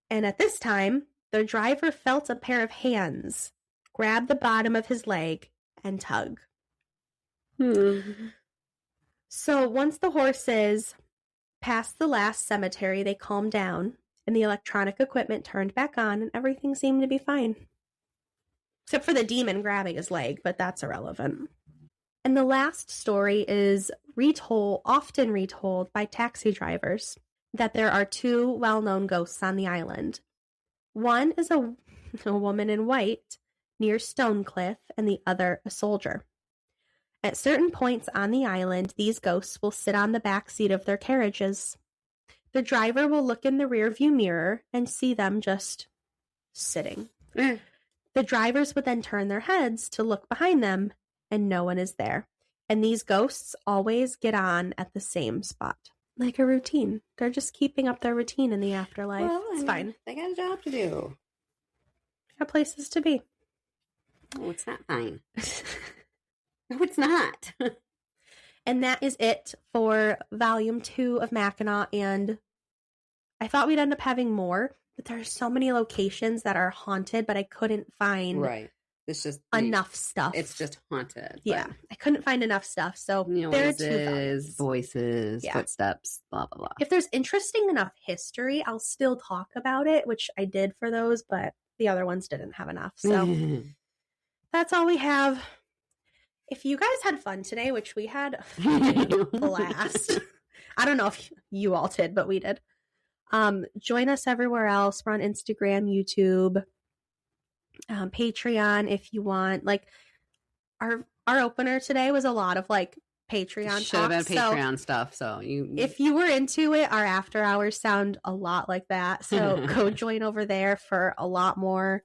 And at this time, the driver felt a pair of hands grab the bottom of his leg and tug. So once the horses passed the last cemetery, they calmed down and the electronic equipment turned back on and everything seemed to be fine. Except for the demon grabbing his leg, but that's irrelevant. And the last story is often retold by taxi drivers, that there are 2 well-known ghosts on the island. One is a woman in white near Stonecliffe, and the other a soldier. At certain points on the island, these ghosts will sit on the back seat of their carriages. The driver will look in the rearview mirror and see them just sitting. The drivers would then turn their heads to look behind them, and no one is there. And these ghosts always get on at the same spot. Like a routine. They're just keeping up their routine in the afterlife. Well, it's fine. They got a job to do. Got places to be. Oh, it's not fine. No, it's not. And that is it for volume 2 of Mackinac. And I thought we'd end up having more, but there are so many locations that are haunted, but I couldn't find It's just enough stuff. It's just haunted. Yeah. I couldn't find enough stuff. So there are 2 volumes. Voices, footsteps, blah, blah, blah. If there's interesting enough history, I'll still talk about it, which I did for those, but the other ones didn't have enough. So that's all we have. If you guys had fun today, which we had a blast. I don't know if you all did, but we did. Join us everywhere else. We're on Instagram, YouTube, Patreon if you want. Like our opener today was a lot of like Patreon should have been Patreon stuff. So if you were into it, our after hours sound a lot like that. So go join over there for a lot more.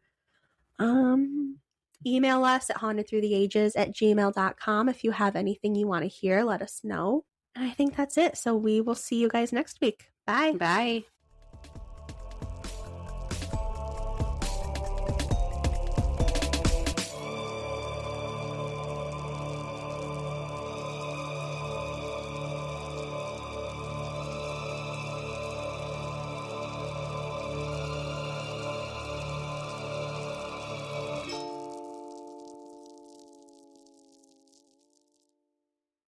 Email us at hauntedthroughtheages@gmail.com. If you have anything you want to hear, let us know. And I think that's it. So we will see you guys next week. Bye. Bye.